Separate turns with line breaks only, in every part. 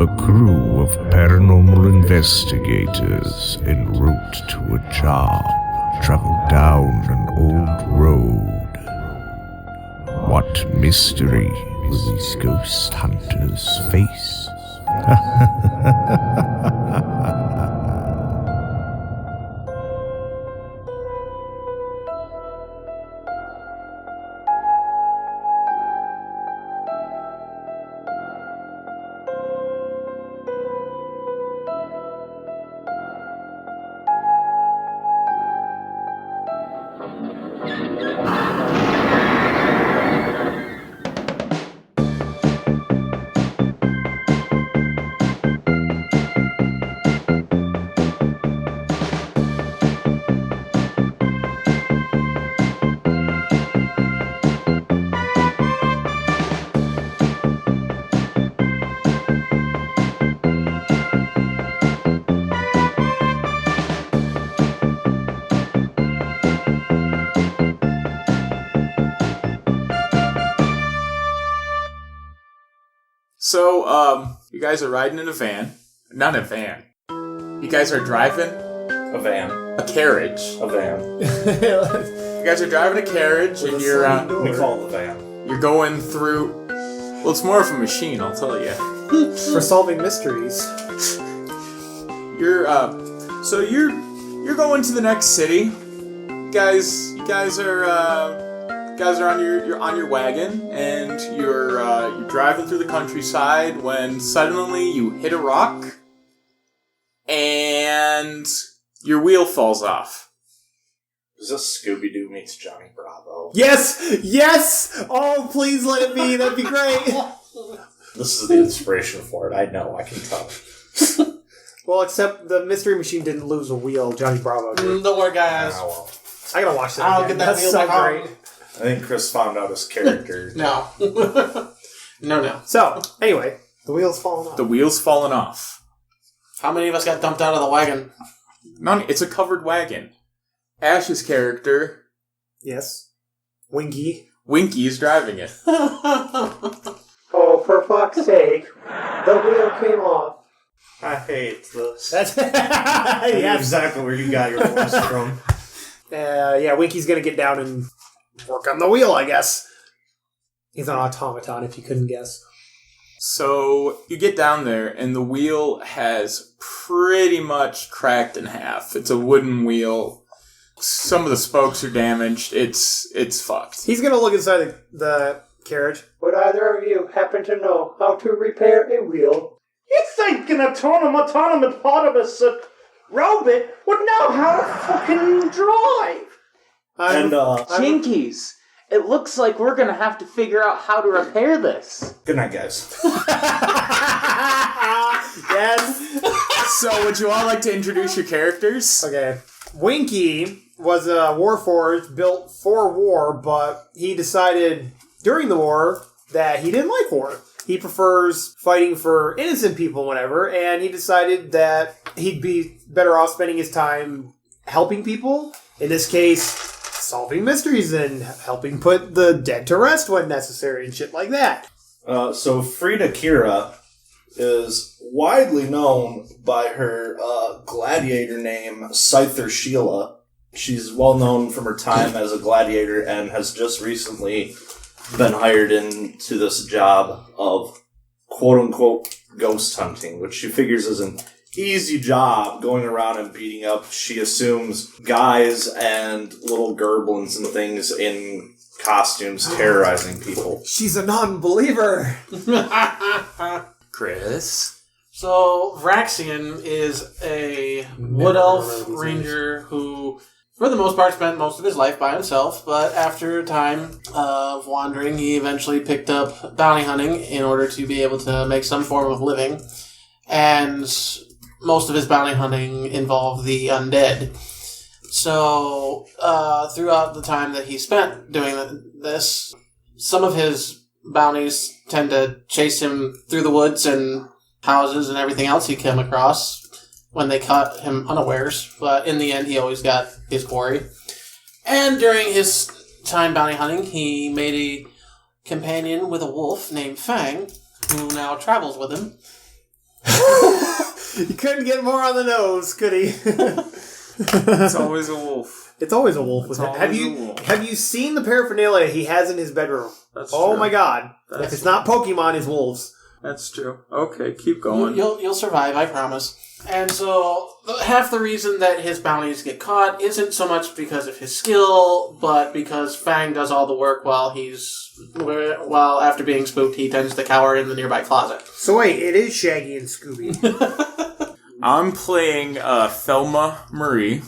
A crew of paranormal investigators en route to a job traveled down an old road. What mystery will these ghost hunters face?
So, you guys are riding in a van. Not a van. You guys are driving
A van.
a carriage.
A van.
You guys are driving a carriage, and you're
We call it a van.
you're going through. Well, it's more of a machine, I'll tell you.
For solving mysteries.
You're going to the next city. You guys are on your wagon, and you're driving through the countryside when suddenly you hit a rock, and your wheel falls off.
Is this Scooby-Doo meets Johnny Bravo?
Yes! Yes! Oh, please let it be. That'd be great.
This is the inspiration for it. I know. I can tell.
Well, except the Mystery Machine didn't lose a wheel. Johnny Bravo did.
Don't worry, guys.
Ah, well.
I gotta watch that
I'll
again.
get that
That's
wheel
so
back on.
great.
I think Chris found out his character.
No. No.
So, anyway, the wheel's falling off.
The wheel's fallen off.
How many of us got dumped out of the wagon?
It's a covered wagon. Ash's character,
Yes. Winky.
Winky, is driving it.
Oh, for fuck's sake. The wheel came off.
I hate this.
That's
I knew
yes.
exactly where you got your voice from.
Yeah, Winky's gonna get down and work on the wheel, I guess. He's an automaton, if you couldn't guess.
So you get down there, and the wheel has pretty much cracked in half. It's a wooden wheel. Some of the spokes are damaged. It's fucked.
He's gonna look inside the carriage. Would either of you happen to know how to repair a wheel?
You think an autonomous robot would know how to fucking drive?
And,
Jinkies, it looks like we're gonna have to figure out how to repair this.
good night, guys.
Yes.
So would you all like to introduce your characters?
Okay. Winky was a warforged built for war, but he decided during the war that he didn't like war. He prefers fighting for innocent people whenever, and he decided that he'd be better off spending his time helping people. In this case, solving mysteries and helping put the dead to rest when necessary and shit like that.
So Freda Kirra is widely known by her gladiator name, Scyther Sheila. She's well known from her time as a gladiator and has just recently been hired into this job of quote-unquote ghost hunting, which she figures is an easy job going around and beating up, she assumes, guys and little gerblins and things in costumes terrorizing people.
She's a non-believer.
Chris?
So, Vraxian is a wood elf ranger who, for the most part, spent most of his life by himself, but after a time of wandering, he eventually picked up bounty hunting in order to be able to make some form of living. And most of his bounty hunting involved the undead. So, throughout the time that he spent doing this, some of his bounties tend to chase him through the woods and houses and everything else he came across when they caught him unawares, but in the end he always got his quarry. And during his time bounty hunting, he made a companion with a wolf named Fang, who now travels with him.
He couldn't get more on the nose, could he?
It's always a wolf.
It's always a wolf.
It's
Have
always a
you
wolf.
have you seen the paraphernalia he has in his bedroom?
That's
Oh
true.
my god!
That's
If it's not Pokemon, it's wolves.
That's true. Okay, keep going.
You'll survive, I promise. And so, half the reason that his bounties get caught isn't so much because of his skill, but because Fang does all the work while after being spooked, he tends to cower in the nearby closet.
So wait, it is Shaggy and Scooby.
I'm playing Thelma Marie.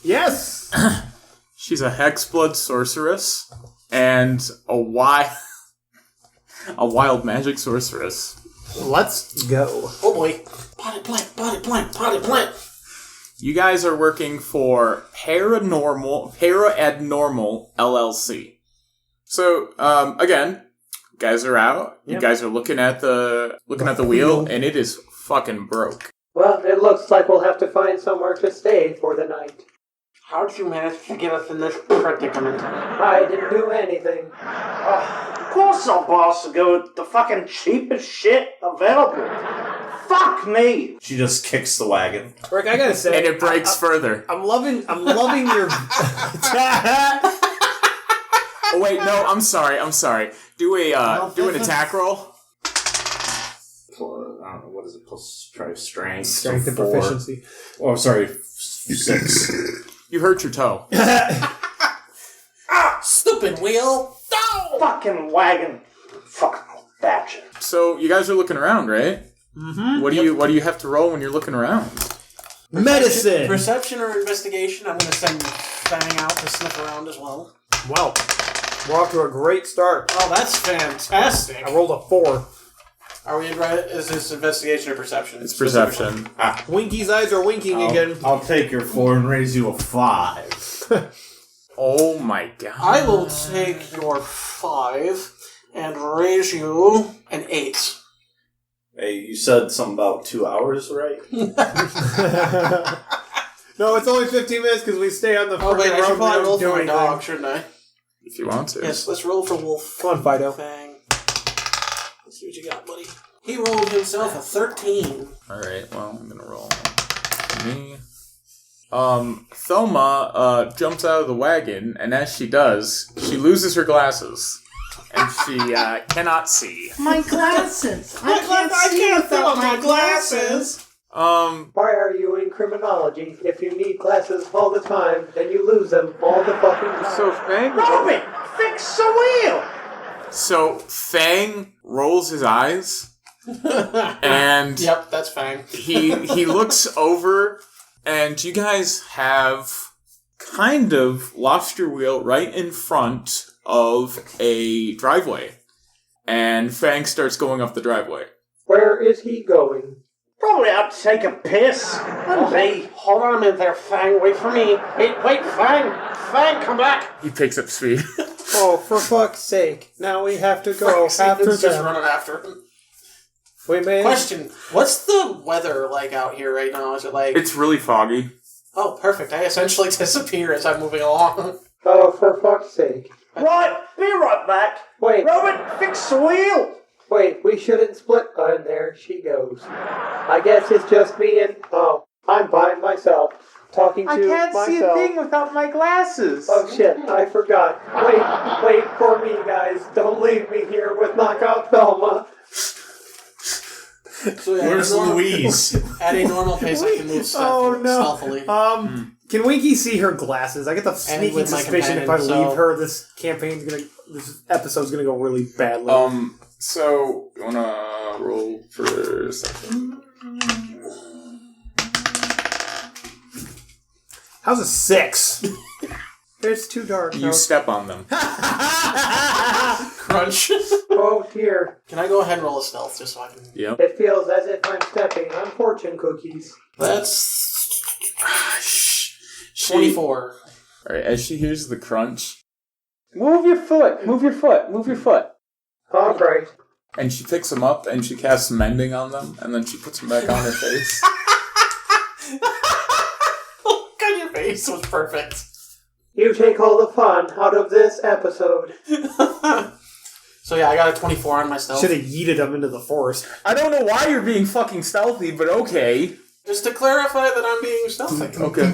Yes.
She's a hexblood sorceress and a wild magic sorceress.
Let's go.
Oh boy. Potted plant.
You guys are working for Paranormal LLC. So, again, guys are out.
Yep.
You guys are looking at the wheel, and it is fucking broke.
Well, it looks like we'll have to find somewhere to stay for the night.
How did you manage to get us in this predicament?
I didn't do anything.
Of course our boss will go with the fucking cheapest shit available. Fuck me!
She just kicks the wagon.
Rick, I gotta say,
And it breaks further.
I'm loving your.
Oh wait, no, I'm sorry. Do an attack roll.
I don't know, what is it? Plus strength.
Strength and
So 4.
proficiency.
Oh, sorry, 6.
You hurt your toe.
Stupid wheel! No!
Fucking wagon. Fucking badger.
So you guys are looking around, right?
Mm-hmm.
What do you have to roll when you're looking around?
Medicine.
Perception or investigation, I'm going to send Fang out to sniff around as well.
Well, we're off to a great start.
Oh, that's fantastic.
I rolled a 4.
Are we right? Is this investigation or perception?
It's perception.
Winky's eyes are winking again.
I'll take your 4 and raise you a 5.
Oh my god.
I will take your 5 and raise you an 8.
Hey, you said something about 2 hours, right?
No, it's only 15 minutes because we stay on the
Oh wait, I should
road.
probably
We
roll
don't do
for my
anything.
dog, shouldn't I?
If you want to.
Yes, let's roll for Wolf.
Come on, Fido.
Fang. Let's see what you got, buddy. He rolled himself a 13.
Alright, well, I'm gonna roll me. Thelma jumps out of the wagon, and as she does, she loses her glasses. And she cannot see.
My glasses! I can't see without my glasses!
Why are you in criminology? If you need glasses all the time, then you lose them all the fucking time.
So Fang...
Robin! Fix the wheel!
So Fang rolls his eyes, and
Yep, that's Fang.
he looks over, and you guys have kind of lost your wheel right in front of a driveway. And Fang starts going up the driveway.
Where is he going?
Probably out to take a piss. And me.
Hold on a minute there, Fang. Wait for me. Wait, Fang! Fang, come back!
He picks up speed.
Oh, for fuck's sake. Now we have to go after
Steven's just
them.
running after him.
Wait, man.
Question. What's the weather like out here right now? Is it like...
It's really foggy.
Oh, perfect. I essentially disappear as I'm moving along.
Oh, for fuck's sake.
Right, be right back.
Wait,
Robin, fix the wheel!
wait, we shouldn't split. And there she goes. I guess it's just me and... Oh, I'm by myself. Talking to
I can't
myself.
see a thing without my glasses.
Oh shit, I forgot. Wait for me, guys. Don't leave me here with Knockout Thelma.
So yeah,
Where's Louise?
At a normal pace, I can move stealthily.
Can Winky see her glasses? I get the sneaking
with my
suspicion if I
companion,
leave
so-
her, this episode's gonna go really badly.
So, you wanna roll for a second?
How's a 6? It's too dark.
You step on them.
Crunch.
Oh dear.
Can I go ahead and roll a stealth just so I can...
Yep.
It feels as if I'm stepping on fortune cookies.
That's... 24.
Alright, as she hears the crunch,
Move your foot. Move your foot. Move your foot.
Alright.
and she picks them up and she casts mending on them, and then she puts them back on her face.
Look on your face was perfect.
You take all the fun out of this episode.
So yeah, I got a 24 on my stealth.
Should have yeeted him into the forest.
I don't know why you're being fucking stealthy, but okay.
Just to clarify that I'm being stealthy.
Okay.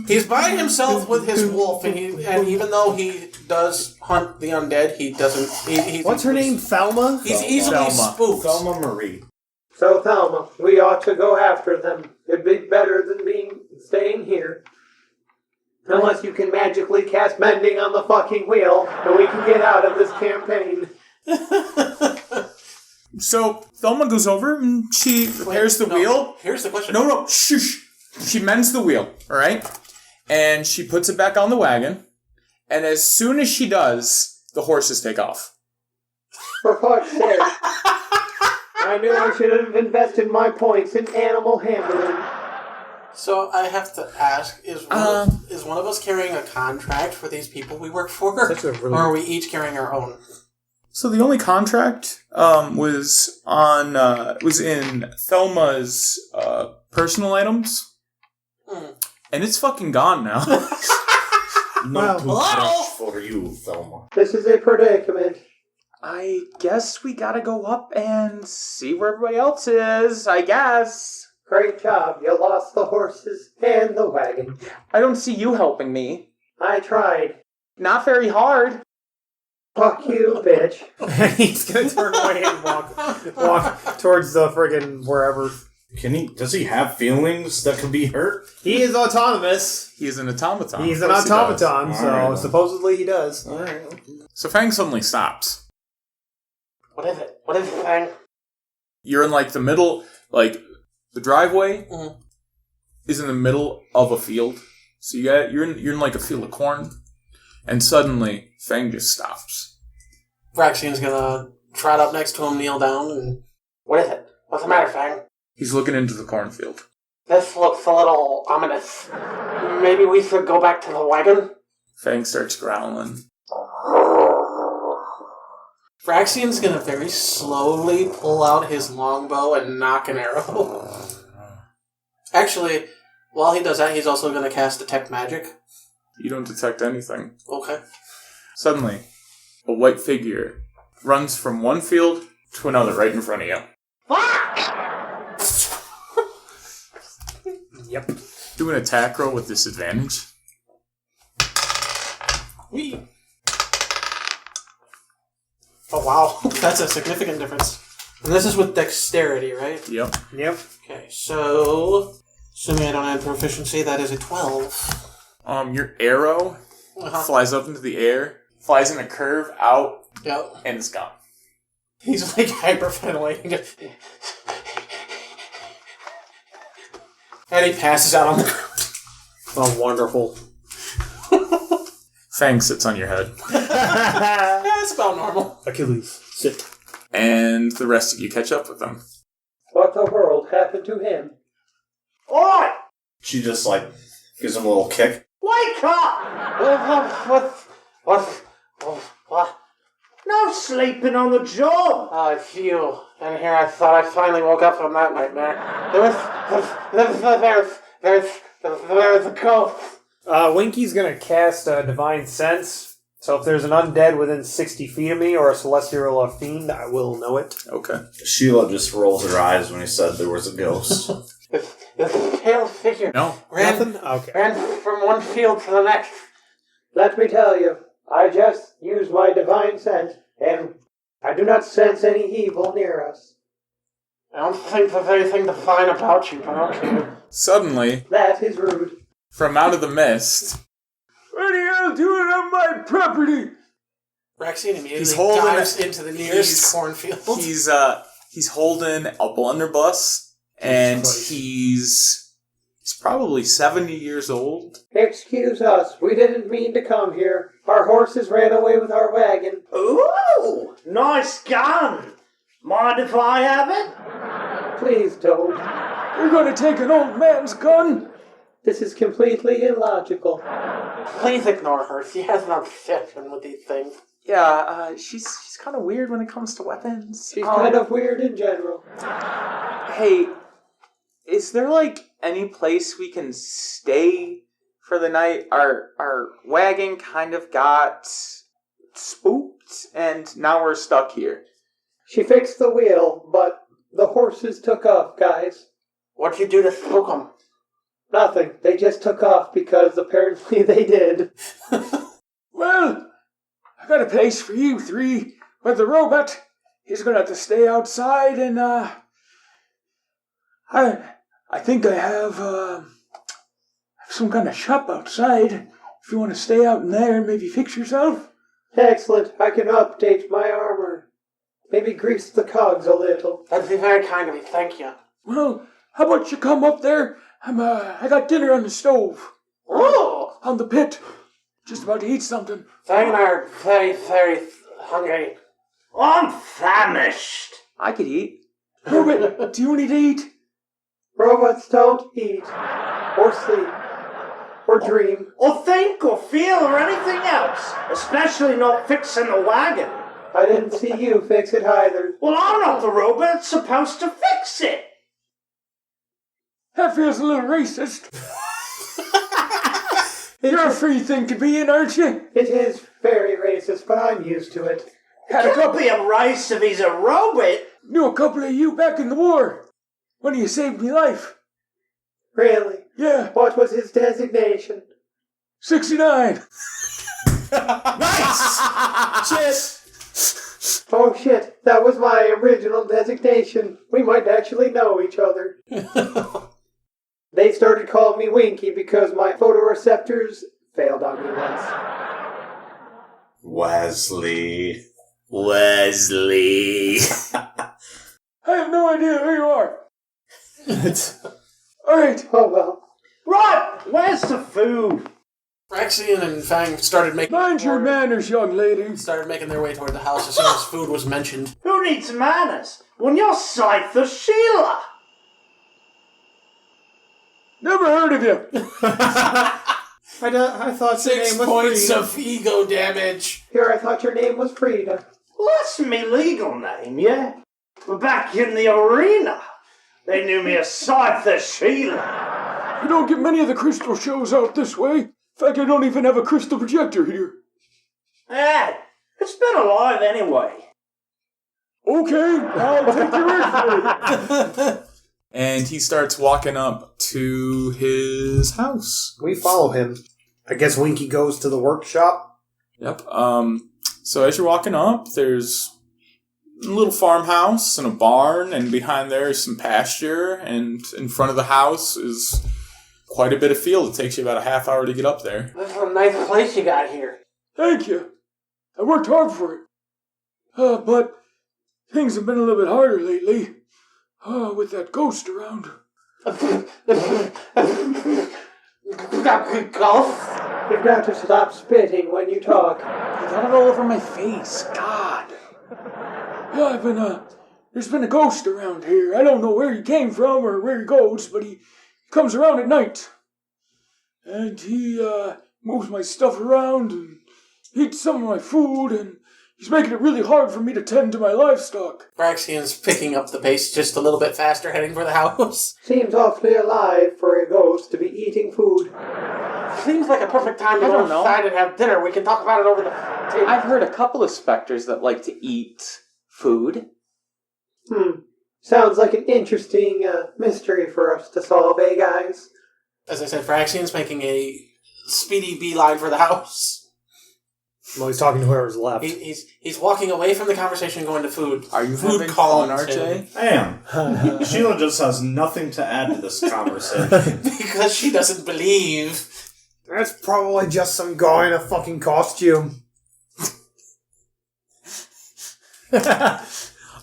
He's by himself with his wolf, and even though he does hunt the undead, he doesn't...
What's her name? Thelma?
He's easily spooked.
Thelma Marie.
So, Thelma, we ought to go after them. It'd be better than staying here. Unless you can magically cast mending on the fucking wheel, and we can get out of this campaign.
So, Thelma goes over and she repairs the wheel.
Here's the question.
No, shush. She mends the wheel, alright? And she puts it back on the wagon. And as soon as she does, the horses take off.
For fuck's sake. I knew I should have invested my points in animal handling.
So I have to ask, is one of us carrying a contract for these people we work for? Or are we each carrying our own?
So the only contract was in Thelma's personal items. And it's fucking gone now.
Not too much for you, Thelma.
This is a predicament.
I guess we gotta go up and see where everybody else is, I guess.
Great job. You lost the horses and the wagon.
I don't see you helping me.
I tried.
Not very hard.
Fuck you, bitch.
And he's gonna turn away and walk towards the friggin' wherever.
Does he have feelings that could be hurt?
He is autonomous.
He's an automaton.
He's an automaton, so
Alright.
supposedly he does.
Alright.
So Fang suddenly stops.
What is it? What is it, Fang?
You're in like the middle, like the driveway is in the middle of a field. So you're in like a field of corn, and suddenly Fang just stops.
Vraxian's gonna trot up next to him, kneel down, and... What is it? What's the matter, Fang?
He's looking into the cornfield.
This looks a little ominous. Maybe we should go back to the wagon?
Fang starts growling.
Vraxian's gonna very slowly pull out his longbow and knock an arrow. Actually, while he does that, he's also gonna cast Detect Magic.
You don't detect anything.
Okay.
Suddenly, a white figure runs from one field to another right in front of you.
Yep.
Do an attack roll with disadvantage.
Whee! Oh, wow. That's a significant difference. And this is with dexterity, right?
Yep.
Okay, so... Assuming I don't add proficiency, that is a 12.
Your arrow flies up into the air, flies in a curve out,
Yep.
and it's gone.
He's like hyperventilating. And he passes out on the ground.
Oh, wonderful.
Fang sits on your head.
Yeah, that's about normal.
Achilles, sit.
And the rest of you catch up with them.
What the world happened to him?
Oi!
She just, gives him a little kick.
Wake up!
What?
No sleeping on the job!
Oh, it's you. And here I thought I finally woke up from that nightmare. There's a ghost.
Winky's gonna cast a Divine Sense, so if there's an undead within 60 feet of me or a celestial or fiend, I will know it.
Okay.
Sheila just rolls her eyes when he said there was a ghost.
This pale figure
No.
Nothing? Okay.
ran from one field to the next.
Let me tell you, I just used my divine sense, and I do not sense any evil near us.
I don't think there's anything divine about you, but okay.
Suddenly,
That is rude.
from out of the mist, what are you doing on my property?
Vraxian immediately
He's holding
dives
it-
into the nearest cornfield.
He's holding a blunderbuss, and he's probably 70 years old.
Excuse us, we didn't mean to come here. Our horses ran away with our wagon.
Ooh! Nice gun! Mind if I have it?
Please don't.
You're gonna take an old man's gun?
This is completely illogical.
Please ignore her. She has an obsession with these things.
Yeah, she's kind of weird when it comes to weapons.
She's kind of weird in general.
Hey, is there any place we can stay for the night? Our wagon kind of got spooked, and now we're stuck here.
She fixed the wheel, but the horses took off, guys.
What'd you do to spook them?
Nothing. They just took off because apparently they did.
Well, I got a place for you three, but the robot, he's gonna have to stay outside, and I think I have some kind of shop outside. If you want to stay out in there and maybe fix yourself.
Excellent. I can update my armor. Maybe grease the cogs a little.
That'd be very kind of you, thank you.
Well, how about you come up there? I got dinner on the stove.
Oh!
On the pit. Just about to eat something.
Fang and I are very, very hungry.
I'm famished.
I could eat.
Robot, do you need to eat?
Robots don't eat, or sleep, or dream.
Or think or feel or anything else. Especially not fixing the wagon.
I didn't see you fix it either.
Well, I'm not the robot that's supposed to fix it.
That feels a little racist. You're a free thing to be in, aren't you?
It is very racist, but I'm used to it.
Had a
Can't
couple,
be a race if he's a robot.
knew a couple of you back in the war. One of you saved me life.
Really?
Yeah,
What was his designation?
69.
Nice! Shit!
Oh shit, that was my original designation. We might actually know each other. They started calling me Winky because my photoreceptors failed on me once.
Wesley.
I have no idea who you are. All right.
Oh well.
Right, where's the food?
Vraxian and Fang started making
Mind your manners, young lady.
started making their way toward the house as soon as food was mentioned.
Who needs manners when you're Scyther Sheila?
Never heard of you.
I thought your
6
name was
points
Freda.
of ego damage.
Here, I thought your name was Freda.
Well, that's me legal name, yeah. But back in the arena, they knew me as Scyther Sheila.
You don't get many of the crystal shows out this way. In fact, I don't even have a crystal projector here.
Hey, it's been alive anyway.
Okay, I'll take your word for it.
And he starts walking up to his house.
We follow him. I guess Winky goes to the workshop.
Yep. So as you're walking up, there's a little farmhouse and a barn, and behind there is some pasture, and in front of the house is quite a bit of field. It takes you about a half hour to get up there.
This is a nice place you got here.
Thank you. I worked hard for it. But things have been a little bit harder lately. With that ghost around.
Golf?
You've got to stop spitting when you talk.
You got it all over my face. God.
Yeah, there's been a ghost around here. I don't know where he came from or where he goes, but he comes around at night. And he moves my stuff around and eats some of my food, and he's making it really hard for me to tend to my livestock.
Vraxian's picking up the pace just a little bit faster, heading for the house.
Seems awfully alive for a ghost to be eating food.
Seems like a perfect time to
I
go
don't know.
inside and have dinner. We can talk about it over the table.
I've heard a couple of specters that like to eat food.
Sounds like an interesting mystery for us to solve, eh, guys?
As I said, Vraxian's making a speedy beeline for the house.
Well, he's talking to whoever's left.
He's walking away from the conversation going to food.
Are you
food
having
calling
fun, RJ?
I am. Sheila just has nothing to add to this conversation.
Because she doesn't believe.
That's probably just some guy in a fucking costume.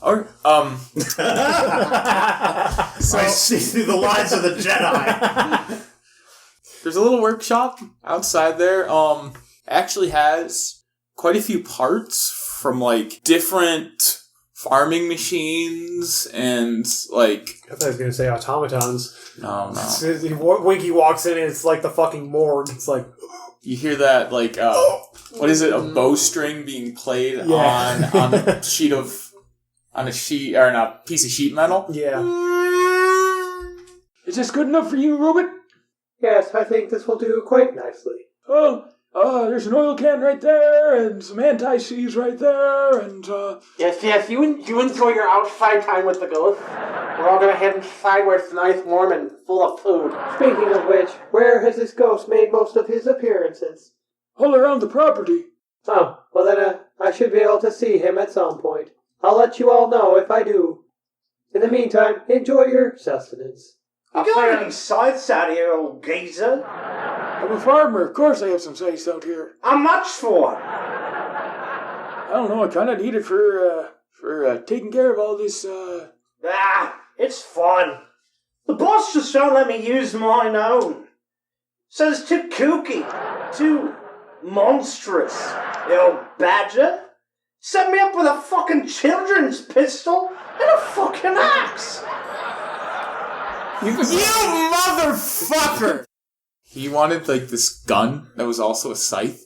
Or,
I see through the lines of the Jedi.
there's a little workshop outside there. Actually has quite a few parts from like different farming machines and like.
I thought I was going to say automatons.
No.
Winky walks in and it's like the fucking morgue. It's like...
You hear that like what is it? A bowstring being played
Yeah.
on a sheet or on a piece of sheet metal.
Yeah.
Is this good enough for you, Robert?
Yes, I think this will do quite nicely.
Oh, There's an oil can right there, and some anti-seize right there, and,
Yes, you enjoy your outside time with the ghost. We're all gonna head inside where it's nice, warm, and full of food.
Speaking of which, where has this ghost made most of his appearances?
all around the property.
Oh, well then I should be able to see him at some point. I'll let you all know if I do. In the meantime, enjoy your sustenance.
You got any scythes out here, old geezer?
I'm a farmer, of course I have some scythes out here.
How much for?
I don't know, I kinda need it for taking care of all this,
It's fun. The boss just won't let me use mine own. Says too kooky, too monstrous. The old badger. Set me up with a fucking children's pistol and a fucking axe.
You motherfucker! He wanted, like, this gun that was also a scythe.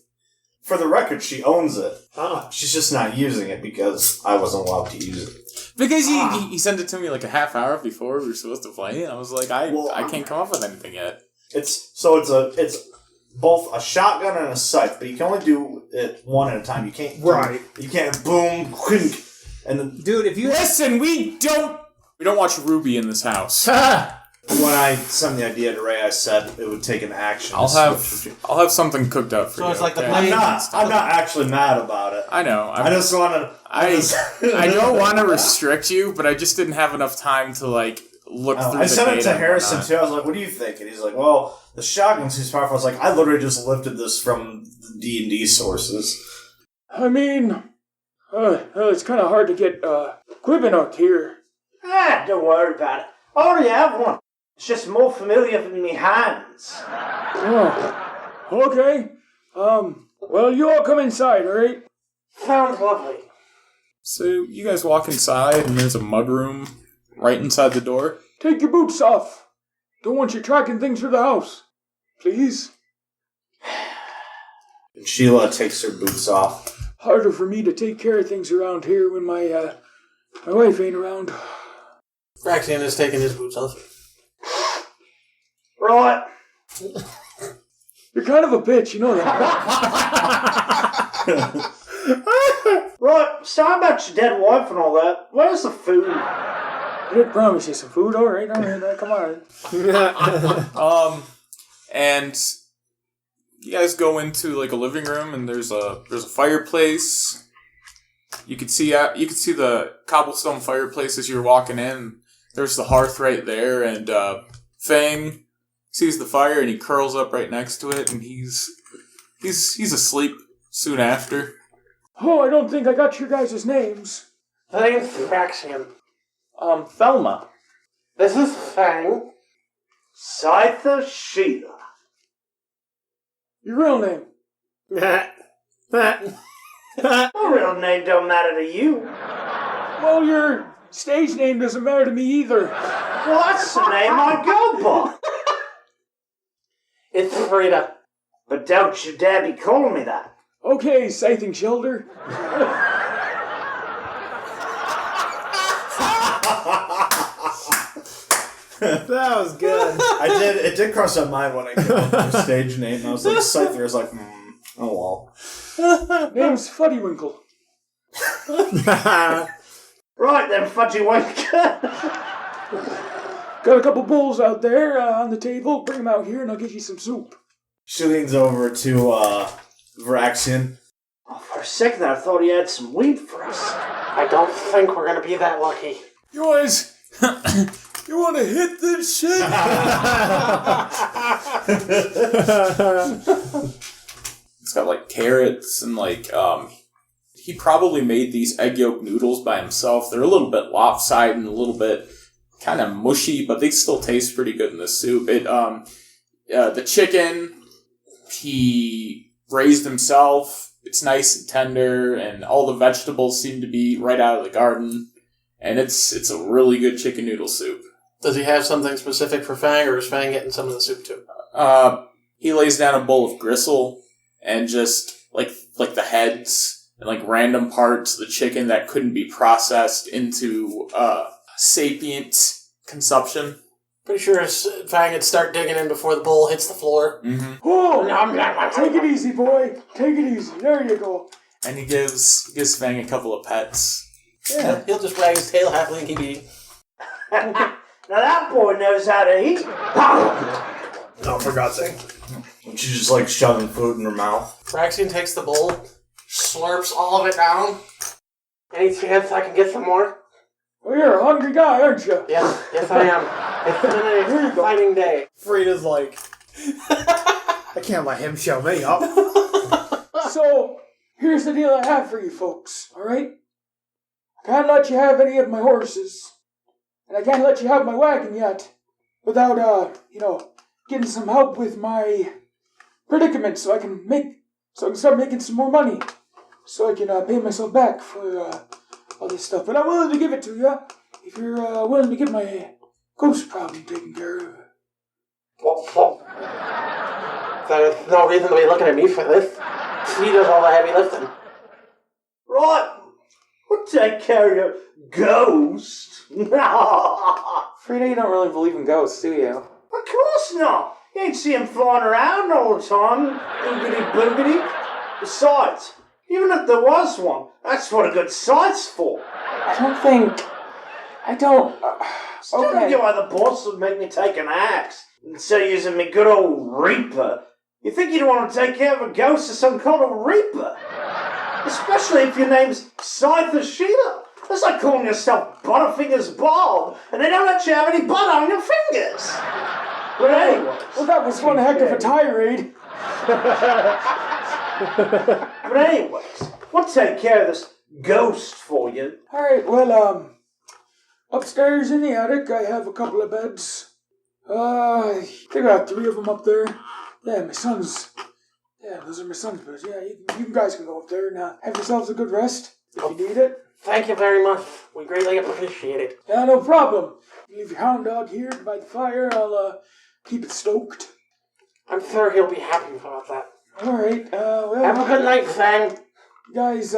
For the record, she owns it.
Ah.
She's just not using it because I wasn't allowed to use it.
Because he sent it to me like a half hour before we were supposed to play, and I was like, I can't come up with anything yet.
It's both a shotgun and a scythe, but you can only do it one at a time. You can't You can't boom, clink, and then
Dude, if you
Listen, we don't watch Ruby in this house.
when I sent the idea to Ray, I said it would take an action.
I'll have something cooked up for you.
So it's like the
okay?
I'm not actually mad about it.
I know.
I just want to.
I don't want to restrict you, but I just didn't have enough time to like look through.
I
the
sent it
data
to
and
Harrison
whatnot.
too. I was like, "What do you think?" And he's like, "Well, the shotgun's too powerful." I was like, "I literally just lifted this from the D&D sources."
I mean, it's kinda hard to get, equipment out here.
Don't worry about it. I already have one. It's just more familiar than me hands.
Oh, okay. Well, you all come inside, alright?
Sounds lovely.
So you guys walk inside, and there's a mudroom right inside the door.
Take your boots off. Don't want you tracking things through the house. Please?
And Sheila takes her boots off.
Harder for me to take care of things around here when my wife ain't around.
Vraxian is taking his boots off.
Right.
You're kind of a bitch, you know that.
Right, sorry about your dead wife and all that. Where's the food?
I did promise you some food. Alright, come on.
And you guys go into like a living room, and there's a fireplace. You could see the cobblestone fireplace as you're walking in. There's the hearth right there, and Fang sees the fire, and he curls up right next to it, and he's asleep soon after.
Oh, I don't think I got your guys' names.
The name's Vraxian.
Thelma.
This is Fang.
Scyther Sheila.
Your real name?
My real name don't matter to you.
Well, your stage name doesn't matter to me either.
Well, that's the name I go by.
It's Freda.
But don't you dare be calling me that.
Okay, scything shoulder.
That was good.
It did cross my mind when I came up with her stage name. I was like, Scyther. I was like, oh well.
Name's Fuddywinkle.
Right then, Fuddywinkle.
Got a couple bowls out there on the table. Bring them out here and I'll get you some soup.
She leans over to Vraxian.
Oh, for a second I thought he had some weed for us.
I don't think we're gonna be that lucky.
You guys, you want to hit this shit? It's got like carrots and like he probably made these egg yolk noodles by himself. They're a little bit lopsided and a little bit kind of mushy, but they still taste pretty good in this soup. The chicken he raised himself. It's nice and tender, and all the vegetables seem to be right out of the garden. And it's a really good chicken noodle soup.
Does he have something specific for Fang, or is Fang getting some of the soup too?
He lays down a bowl of gristle and just like the heads and like random parts of the chicken that couldn't be processed into sapient consumption.
Pretty sure Fang would start digging in before the bowl hits the floor.
Mm-hmm.
Oh, take it easy, boy. Take it easy. There you go.
And he gives Fang a couple of pets.
Yeah, he'll just wag his tail happily and keep eating.
Now that boy knows how to eat.
Oh, for God's sake. And she's just like shoving food in her mouth.
Vraxian takes the bowl, slurps all of it down. Any chance I can get some more?
Oh, you're a hungry guy, aren't you?
Yes, I am. It's been an exciting day.
Freda's like, I can't let him show me up.
So, here's the deal I have for you folks, alright? I can't let you have any of my horses. And I can't let you have my wagon yet. Without, getting some help with my predicament so I can start making some more money. So I can pay myself back for all this stuff. But I'm willing to give it to you if you're willing to get my ghost problem taken care of.
There's no reason to be looking at me for this. He does all the heavy lifting.
Right. We'll take care of your ghost.
Freda, you don't really believe in ghosts, do you?
Of course not. You ain't see him flying around all the time. Oogity boogity. Besides, even if there was one, that's what a good sight's for. Still don't get why the boss would make me take an axe instead of using me good old reaper. You think you'd want to take care of a ghost of some kind of reaper? Especially if your name's Scyther Sheila. That's like calling yourself Butterfingers Bob, and they don't let you have any butter on your fingers. But anyways.
Well, that was one heck of a tirade.
But anyways, we'll take care of this ghost for you.
Alright, well, upstairs in the attic, I have a couple of beds. They got 3 of them up there. Yeah, my son's... Yeah, those are my son's beds. Yeah, you guys can go up there and have yourselves a good rest, if you need it.
Thank you very much. We greatly appreciate it.
Yeah, no problem. You leave your hound dog here by the fire. I'll, keep it stoked.
I'm sure he'll be happy about that.
Alright, well...
Have a good night, Fang.
Guys,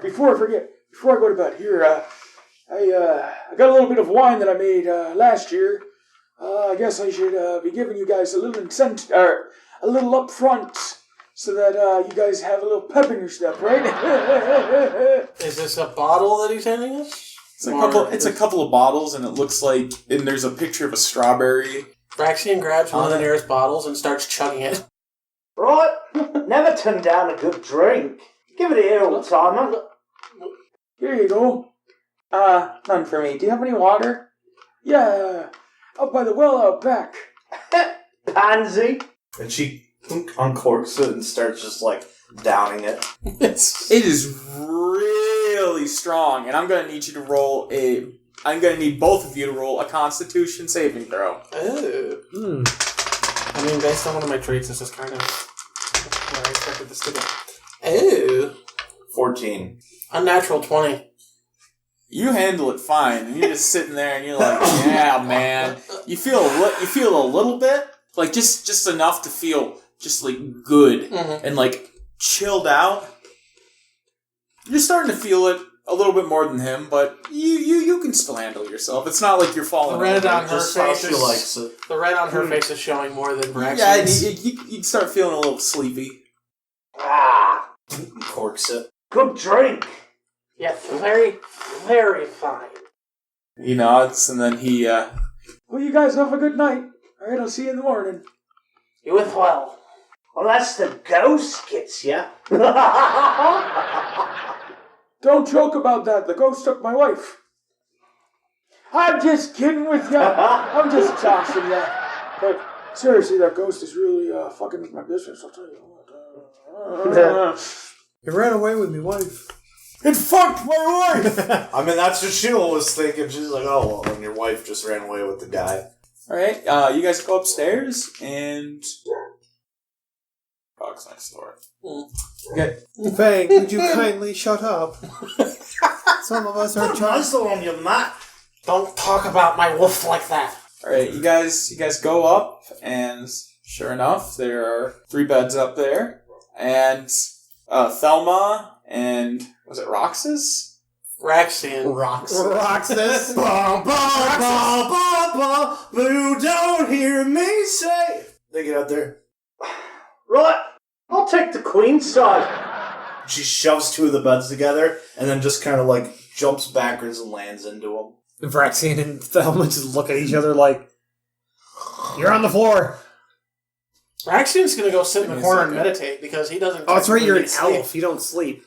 before I forget, before I go to bed, here, I got a little bit of wine that I made, last year. I guess I should, be giving you guys a little incentive, or a little up front, so that, you guys have a little pep in your step, right?
Is this a bottle that he's handing us?
It's a couple of bottles, and it looks like, and there's a picture of a strawberry.
Vraxian grabs one of the nearest bottles and starts chugging it.
Right, never turn down a good drink. Give it here, old timer.
Here you go.
None for me. Do you have any water?
Yeah, up by the well out back.
Pansy.
And she uncorks it and starts just like downing it.
It is really strong, and I'm gonna need both of you to roll a Constitution saving throw.
Oh. I mean, based on one of my traits, this is kind of where I expected this to go. Oh.
14.
Unnatural 20.
You handle it fine, and you're just sitting there, and you're like, "Yeah, man." You feel a little bit, like just enough to feel just like good and like chilled out. You're starting to feel it a little bit more than him, but you can still handle yourself. It's not like you're falling.
The red
over.
on her face
She likes it.
The red on her face is showing more than Vraxian's.
Yeah, and you start feeling a little sleepy.
Corks it.
Good drink.
Yes, very, very fine.
He nods, and then he.
Well, you guys have a good night. All right, I'll see you in the morning.
You as well.
Unless the ghost gets you.
Don't joke about that. The ghost took my wife. I'm just kidding with you. I'm just joshing you. But seriously, that ghost is really fucking with my business. I'll tell you what.
He ran away with me wife.
It fucked my wife.
I mean, that's what Sheila was thinking. She's like, oh, well, and your wife just ran away with the guy.
All right, you guys go upstairs, and dog's next door. Okay.
Fang, would you kindly shut up? Some of us are
Put a
trying.
muzzle on your mat.
Don't talk about my wolf like that.
All right, you guys go up, and sure enough, there are 3 beds up there, and Thelma and was it Roxas?
Vraxian.
Roxas.
You don't hear me say. They get out there.
Right, I'll take the queen side.
She shoves two of the beds together and then just kind of like jumps backwards and lands into them.
Vraxian and Thelma just look at each other like, you're on the floor.
Vraxian's going to go sit in the corner and meditate because he doesn't...
Oh, that's right, you're an
sleep.
elf. You don't sleep.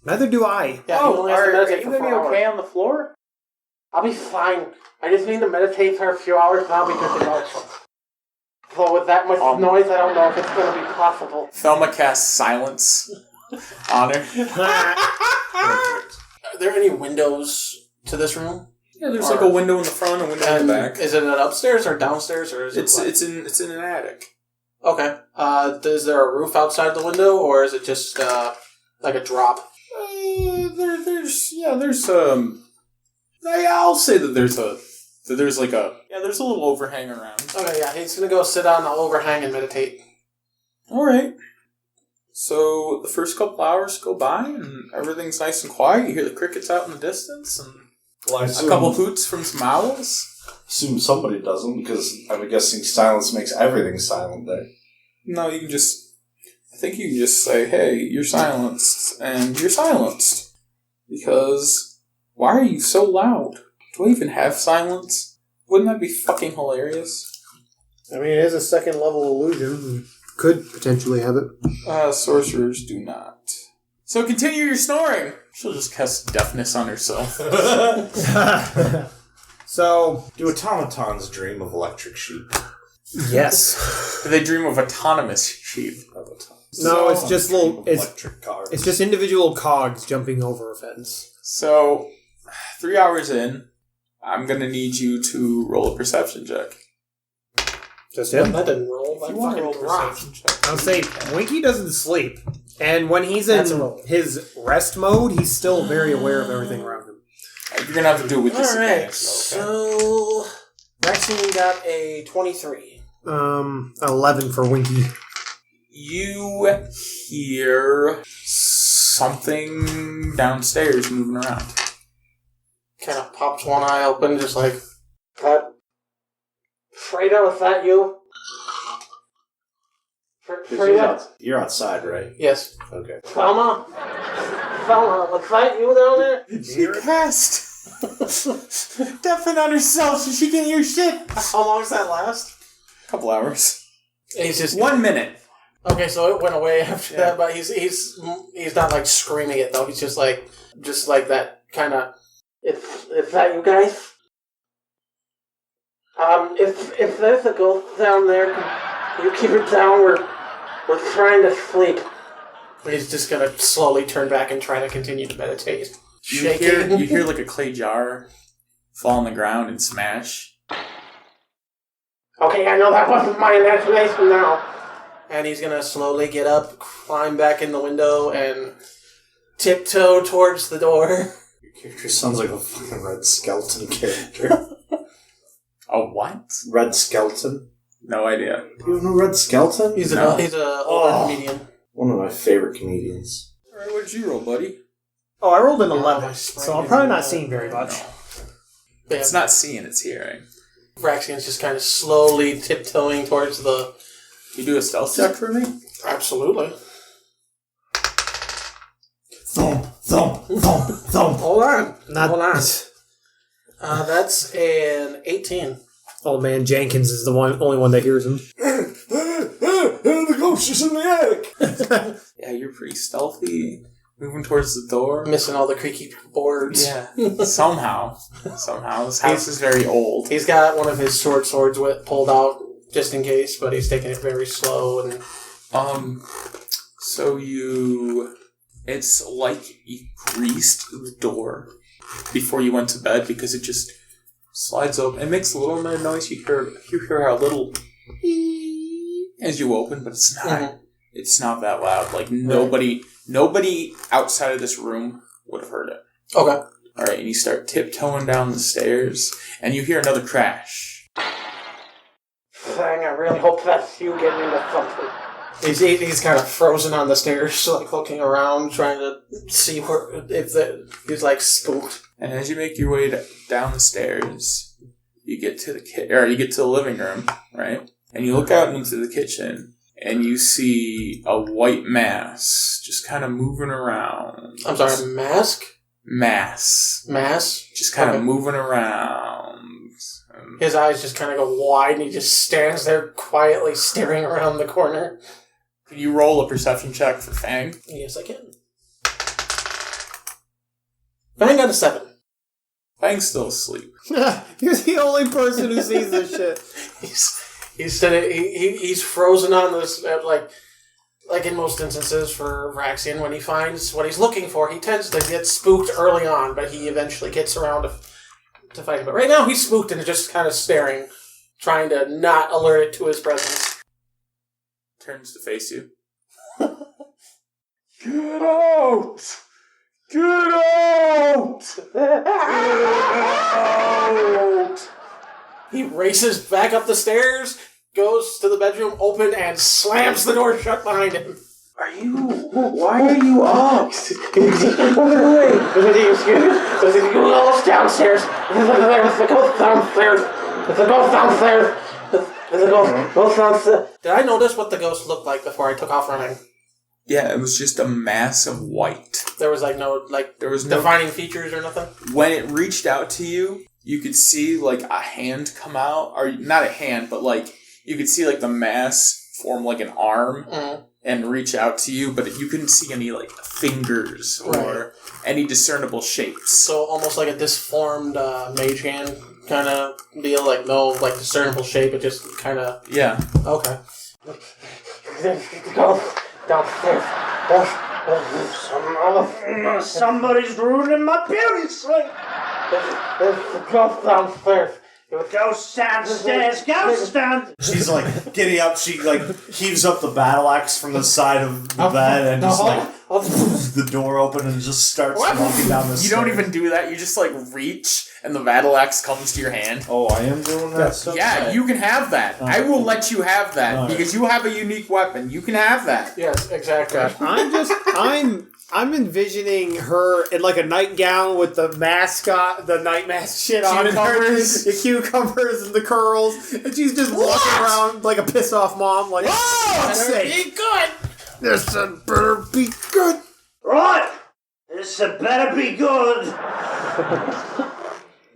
Neither do I.
Yeah, he only has to
are
meditate
you
for
going to
4
be
hours.
okay on the floor?
I'll be fine. I just need to meditate for a few hours and I'll be good to go. So with that much noise, I don't know if it's going to be possible.
Thelma casts silence on her.
Are there any windows to this room?
Yeah, there's like a window in the front, a window in the back.
Is it an upstairs or downstairs, or is
It's
it?
in an attic.
Okay. Is there a roof outside the window, or is it just like a drop?
I'll say that there's a little overhang around.
Okay, yeah, he's gonna go sit on the overhang and meditate.
All right. So the first couple hours go by and everything's nice and quiet. You hear the crickets out in the distance and
Well,
a couple hoots from some owls.
Assume somebody doesn't because I'm guessing silence makes everything silent there.
No, I think you can just say, hey, you're silenced, and you're silenced. Because, why are you so loud? Do I even have silence? Wouldn't that be fucking hilarious?
I mean, it is a second level illusion. Could potentially have it.
Sorcerers do not. So continue your snoring! She'll just cast deafness on herself.
So,
Do automatons dream of electric sheep?
yes.
Do they dream of autonomous sheep?
No, it's just little.
Electric cars.
It's just individual cogs jumping over a fence.
So, 3 hours in, I'm gonna need you to roll a perception check.
Just him.
That didn't roll. That
If you want to roll a
fucking dropped.
perception check.
I'll say Winky doesn't sleep, and when he's
That's a
in
roll.
his rest mode, he's still very aware of everything around him.
You're gonna have to do it with
Alright,
disadvantage, though, okay?
so... Vraxian got a 23.
11 for Winky.
You hear something downstairs moving around.
Kind of pops one eye open, just like... That... Freda, was that you? Freda?
You're outside, right?
Yes.
Okay.
Thelma? Thelma, was that you down there?
She cast deafen on herself so she can't hear shit.
How long does that last?
A couple hours.
He's just...
1 minute.
Okay, so it went away after that, but he's not like screaming it though. He's just like that kind of. Is that you guys? If there's a ghost down there, can you keep it down? We're trying to sleep. He's just gonna slowly turn back and try to continue to meditate.
You hear like a clay jar fall on the ground and smash.
Okay, I know that wasn't my imagination now. And he's gonna slowly get up, climb back in the window, and tiptoe towards the door.
Your character sounds like a fucking Red Skeleton character.
A what?
Red Skeleton?
No idea.
You don't know Red Skeleton?
He's
No.
a older comedian.
One of my favorite comedians.
Alright, what did you roll, buddy?
Oh, I rolled an 11,
my
so I'm probably not seeing very much.
But
It's not seeing, it's hearing.
Vraxian's just kind of slowly tiptoeing towards the...
You do a stealth check for me?
Absolutely.
Thump, thump, thump, thump.
Hold on.
Not,
Hold on. That's an 18.
Old man Jenkins is the only one that hears him.
The ghost is in the attic.
Yeah, you're pretty stealthy. Moving towards the door.
Missing all the creaky boards.
Yeah. Somehow. This house is very old.
He's got one of his short swords pulled out just in case, but he's taking it very slow. And
So it's like you greased the door before you went to bed because it just slides open. It makes a little bit of noise. You hear a little as you open, but it's not.
Mhm.
It's not that loud. Like nobody outside of this room would have heard it.
Okay.
All right, and you start tiptoeing down the stairs, and you hear another crash.
Fang, I really hope that's you getting into something. He's kind of frozen on the stairs, like looking around, trying to see he's like spooked.
And as you make your way down the stairs, you get to the living room, right? And you look out into the kitchen, and you see a white mass just kind of moving around.
I'm sorry, mask?
Mass. Just kind of moving around.
His eyes just kind of go wide, and he just stands there quietly staring around the corner.
Can you roll a perception check for Fang?
Yes, I can. Fang got a 7.
Fang's still asleep.
You're the only person who sees this shit.
He's frozen on this, like in most instances for Vraxian, when he finds what he's looking for, he tends to get spooked early on, but he eventually gets around to fighting. But right now, he's spooked and just kind of staring, trying to not alert it to his presence.
Turns to face you.
Get out! Get out! Get out!
He races back up the stairs, goes to the bedroom, open, and slams the door shut behind him.
Why are you up?
There's a ghost downstairs. There's a ghost downstairs. There's a ghost downstairs. There's a ghost downstairs.
Did I notice what the ghost looked like before I took off running?
Yeah, it was just a mass of white.
There was no defining features or nothing?
When it reached out to you, you could see like a hand come out, or not a hand, but like you could see like the mass form like an arm and reach out to you, but you couldn't see any like fingers or any discernible shapes.
So almost like a disformed mage hand kind of deal, like no like discernible shape, it just kind of...
Yeah.
Okay.
Go downstairs. Somebody's ruining my beauty sleep. There's a ghost downstairs. Ghost downstairs. Ghost down.
She's like getting up. She like heaves up the battle axe from the side of the bed and just like the door open and just starts walking down the stairs.
You don't even do that. You just like reach and the battle axe comes to your hand.
Oh, I am doing that stuff?
Yeah, you can have that. I will let you have that because you have a unique weapon. You can have that.
Yes, exactly.
I'm envisioning her in like a nightgown with the mascot, the night mask shit on, and the cucumbers and the curls, and she's just walking around like a piss off mom, like,
Be good.
This had better be good.
Right. This had better be good.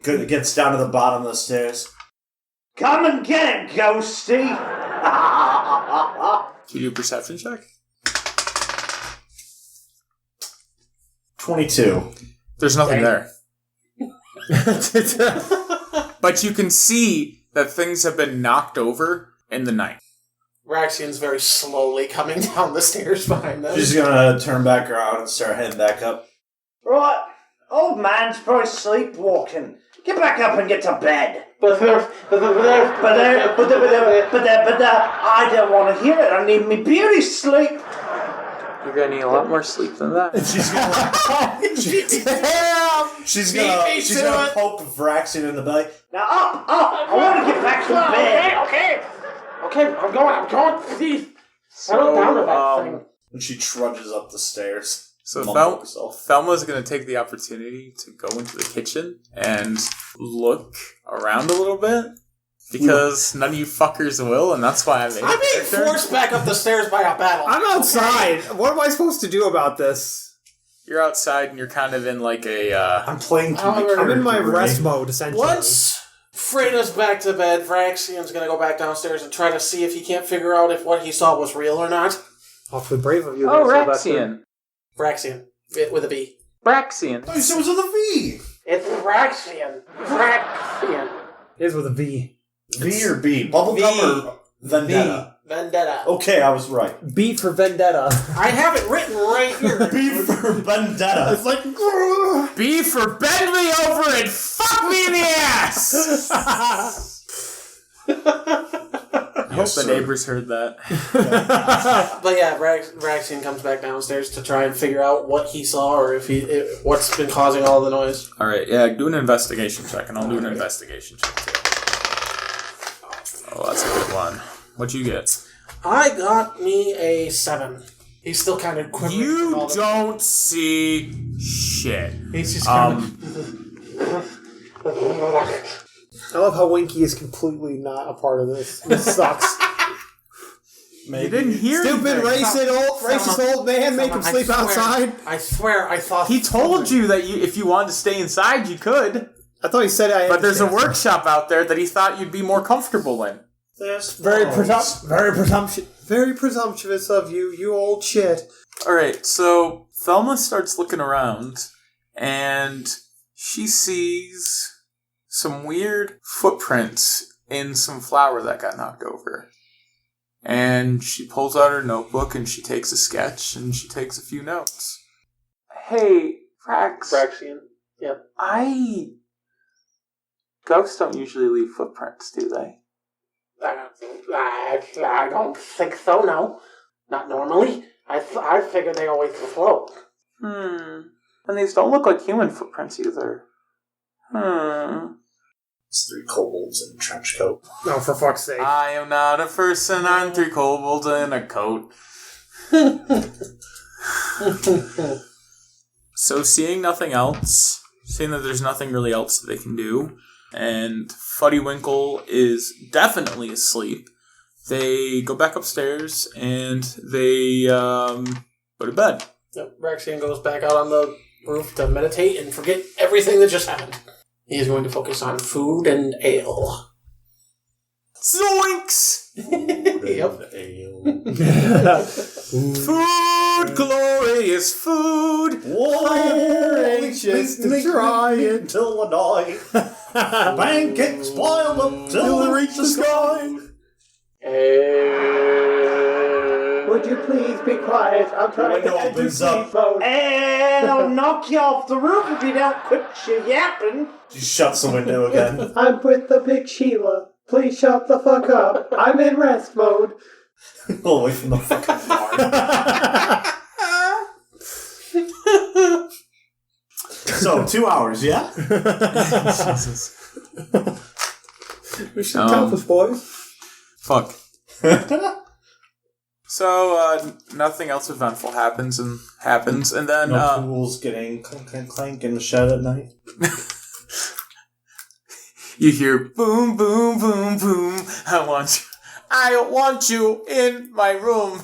Good. It gets down to the bottom of the stairs.
Come and get it, Ghosty.
Can you do a perception check?
22.
There's nothing there. But you can see that things have been knocked over in the night.
Vraxian's very slowly coming down the stairs behind them.
She's gonna turn back around and start heading back up.
Right. Old man's probably sleepwalking. Get back up and get to bed. But I don't want to hear it. I need me beauty sleep.
You're gonna need a lot more sleep than that.
She's gonna poke Vraxian in the belly.
Now up! I want to get back to bed.
Okay, I'm going, please. Settle down with that thing.
And she trudges up the stairs.
So Thelma's going to take the opportunity to go into the kitchen and look around a little bit. Because none of you fuckers will, and that's why I'm
being forced back up the stairs by a battle.
I'm outside. What am I supposed to do about this?
You're outside and you're kind of in like a...
I'm playing...
I'm in my rest mode, essentially.
Once Freda's back to bed, Vraxian's going to go back downstairs and try to see if he can't figure out if what he saw was real or not.
Awfully brave of you.
Oh, Vraxian.
Vraxian. With a V.
Vraxian.
Oh, so it was with a V.
It's Vraxian.
It is with a V.
V or B? Bubblegum or Vendetta?
Vendetta.
Okay, I was right.
B for Vendetta.
I have it written right here.
B for Vendetta.
It's like...
B for bend me over and fuck me in the ass! I hope the neighbors heard that.
But yeah, Vraxian comes back downstairs to try and figure out what he saw or what's been causing all the noise.
Alright, yeah, do an investigation check, and I'll do an investigation check too. Oh, that's a good one. What'd you get?
I got me a 7. He's still kind of quivering.
You don't see shit.
He's just kind
I love how Winky is completely not a part of this. This sucks.
You didn't hear
Stupid racist old man make him sleep outside.
I swear I thought...
He told you that if you wanted to stay inside, you could.
I thought he said I had
But there's a workshop out there that he thought you'd be more comfortable in.
Very presumptuous of you, you old shit.
Alright, so Thelma starts looking around, and she sees some weird footprints in some flour that got knocked over. And she pulls out her notebook, and she takes a sketch, and she takes a few notes. Hey,
Vraxian. Yep.
Ghosts don't usually leave footprints, do they?
I don't think so, no. Not normally. I figure they always float.
And these don't look like human footprints either.
It's 3 kobolds in a trench coat.
No, for fuck's sake.
I am not a person, I'm 3 kobolds in a coat. So seeing nothing else, seeing that there's nothing really else that they can do, and Fuddywinkle is definitely asleep, they go back upstairs and they go to bed.
Yep. Vraxian goes back out on the roof to meditate and forget everything that just happened. He is going to focus on food and ale.
Zoinks!
Yep.
Food, glorious food!
Whoa,
anxious to try it
till I die. Pancakes piled up till they reach the sky.
Would you please be quiet? I'm trying to end your sleep mode.
And I'll knock you off the roof if you don't quit your yapping.
She shuts the window again.
I'm with the big Sheila. Please shut the fuck up. I'm in rest mode.
Go away from the fucking bar. So, 2 hours, yeah?
Jesus.
We should accomplish, boys.
Fuck. So, nothing else eventful happens, and then,
No tools getting clank, clank, clank in the shed at night.
You hear boom, boom, boom, boom. I want you in my room.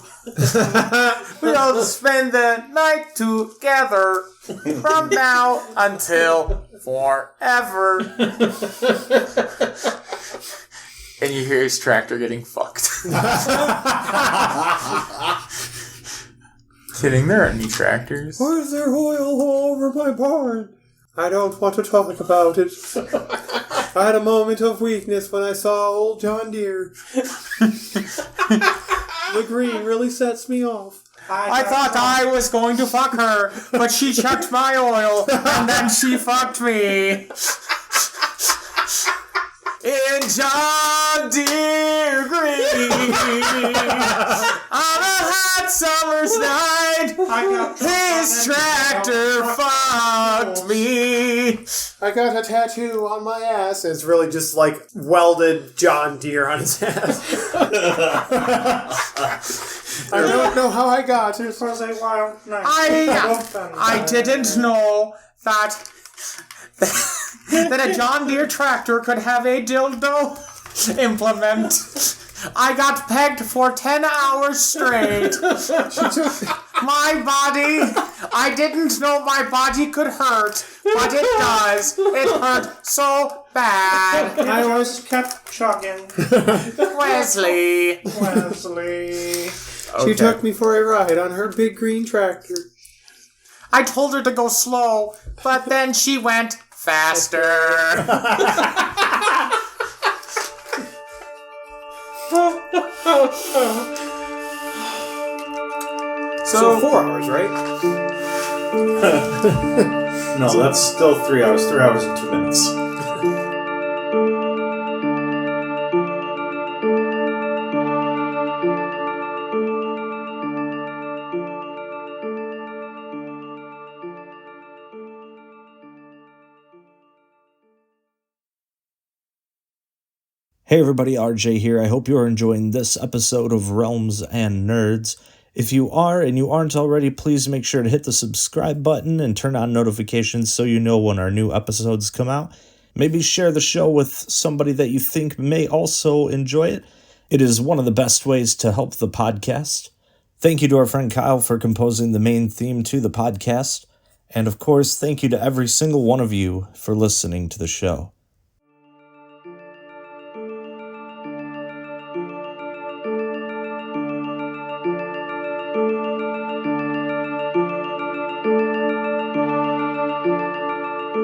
We'll spend the night together from now until forever. And you hear his tractor getting fucked. Kidding, there aren't any tractors.
Why is there oil all over my barn? I don't want to talk about it. I had a moment of weakness when I saw old John Deere. The green really sets me off.
I thought I was going to fuck her, but she chucked my oil, and then she fucked me. In John Deere green, on a hot summer's night, his tractor fucked me.
I got a tattoo on my ass. It's really just like welded John Deere on his ass. I don't know how I got it.
I didn't know that a John Deere tractor could have a dildo implement. I got pegged for 10 hours straight. My body, I didn't know my body could hurt, but it does. It hurt so bad.
I was kept chugging.
Wesley.
She took me for a ride on her big green tractor.
I told her to go slow, but then she went faster.
So 4 hours, right?
No, that's still 3 hours. 3 hours and 2 minutes.
Hey everybody, RJ here. I hope you're enjoying this episode of Realms and Nerds. If you are and you aren't already, please make sure to hit the subscribe button and turn on notifications so you know when our new episodes come out. Maybe share the show with somebody that you think may also enjoy it. It is one of the best ways to help the podcast. Thank you to our friend Kyle for composing the main theme to the podcast. And of course, thank you to every single one of you for listening to the show.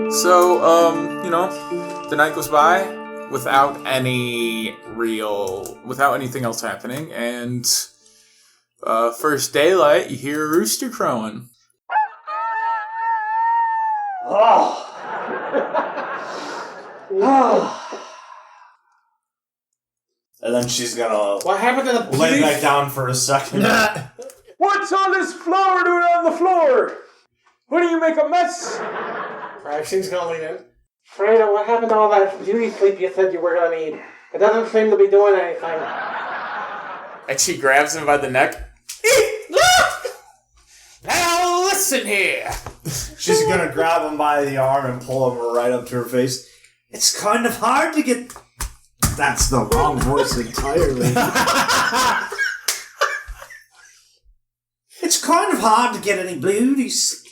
So, the night goes by without anything else happening, and first daylight, you hear a rooster crowing.
And then she's gonna
What happened to the
lay
beef?
back down for a second.
What's all this flour doing on the floor? What do you make a mess?
Vraxian's gonna lean in. Freda, what happened to all that beauty sleep you said you were gonna need? It doesn't seem to be doing anything.
And she grabs him by the neck. Now listen here.
She's gonna grab him by the arm and pull him right up to her face. It's kind of hard to get... That's the wrong voice entirely. It's kind of hard to get any beauties.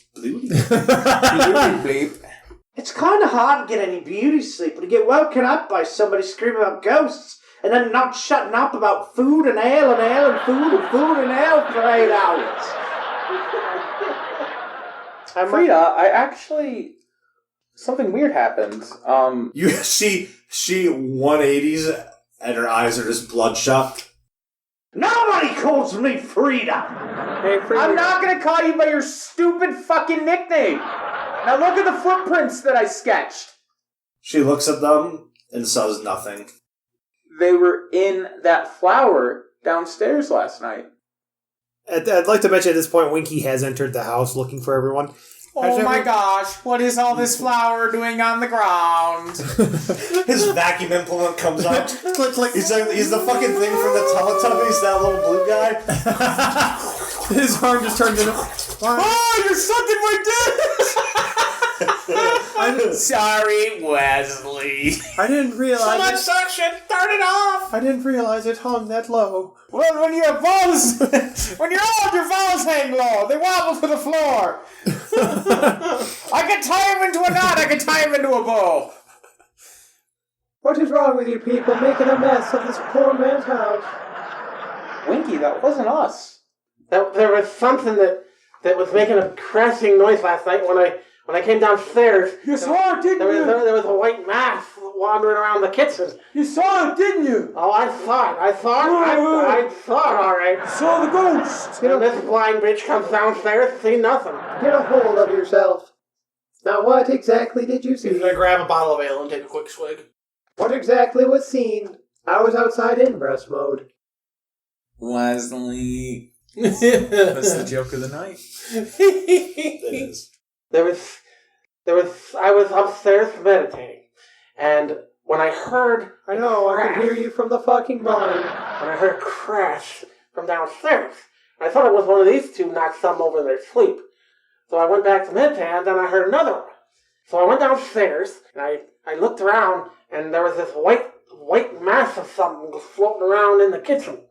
It's kind of hard to get any beauty sleep, but to get woken up by somebody screaming about ghosts and then not shutting up about food and ale and ale and food and ale for 8 hours.
Freda, something weird happened.
She 180s and her eyes are just bloodshot.
Nobody calls me Freda.
Hey, Freda. I'm not gonna call you by your stupid fucking nickname. Now look at the footprints that I sketched.
She looks at them and says nothing.
They were in that flower downstairs last night.
I'd like to mention at this point, Winky has entered the house looking for everyone.
Oh my gosh, what is all this flour doing on the ground?
His vacuum implement comes out. Click, click. He's the fucking thing from the Teletubbies, that little blue guy.
His arm just turns into...
Oh, you're sucking my dick! I'm sorry, Wesley.
I didn't realize...
So much suction, turn it off!
I didn't realize it hung that low.
Well, when you have balls, when you're old, your balls hang low. They wobble to the floor. I can tie him into a knot. I can tie him into a bow.
What is wrong with you people making a mess of this poor man's house?
Winky, that wasn't us.
There was something that was making a crashing noise last night when I came downstairs.
You saw it, didn't you?
There was a white mass wandering around the kitchen.
You saw it, didn't you?
Oh, I saw it, all right.
Saw the ghost.
And this blind bitch comes downstairs, see nothing.
Get a hold of yourself. Now what exactly did you see?
He's gonna grab a bottle of ale and take a quick swig.
What exactly was seen? I was outside in breast mode.
Wesley. That's the joke of the night.
It is.
I was upstairs meditating, and when I heard...
I know, I could hear you from the fucking barn.
When I heard a crash from downstairs, I thought it was one of these two knocked something over in their sleep. So I went back to meditate, and then I heard another one. So I went downstairs, and I looked around, and there was this white mass of something floating around in the kitchen.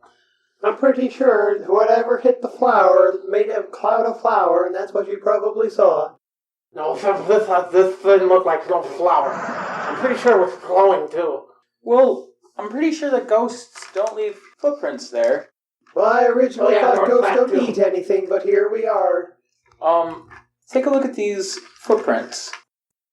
I'm pretty sure whatever hit the flower made a cloud of flour, and that's what you probably saw.
No, this didn't look like no flower. I'm pretty sure it was glowing, too.
Well, I'm pretty sure that ghosts don't leave footprints there.
Well, I originally thought ghosts
back
don't
to
eat anything, but here we are.
Take a look at these footprints.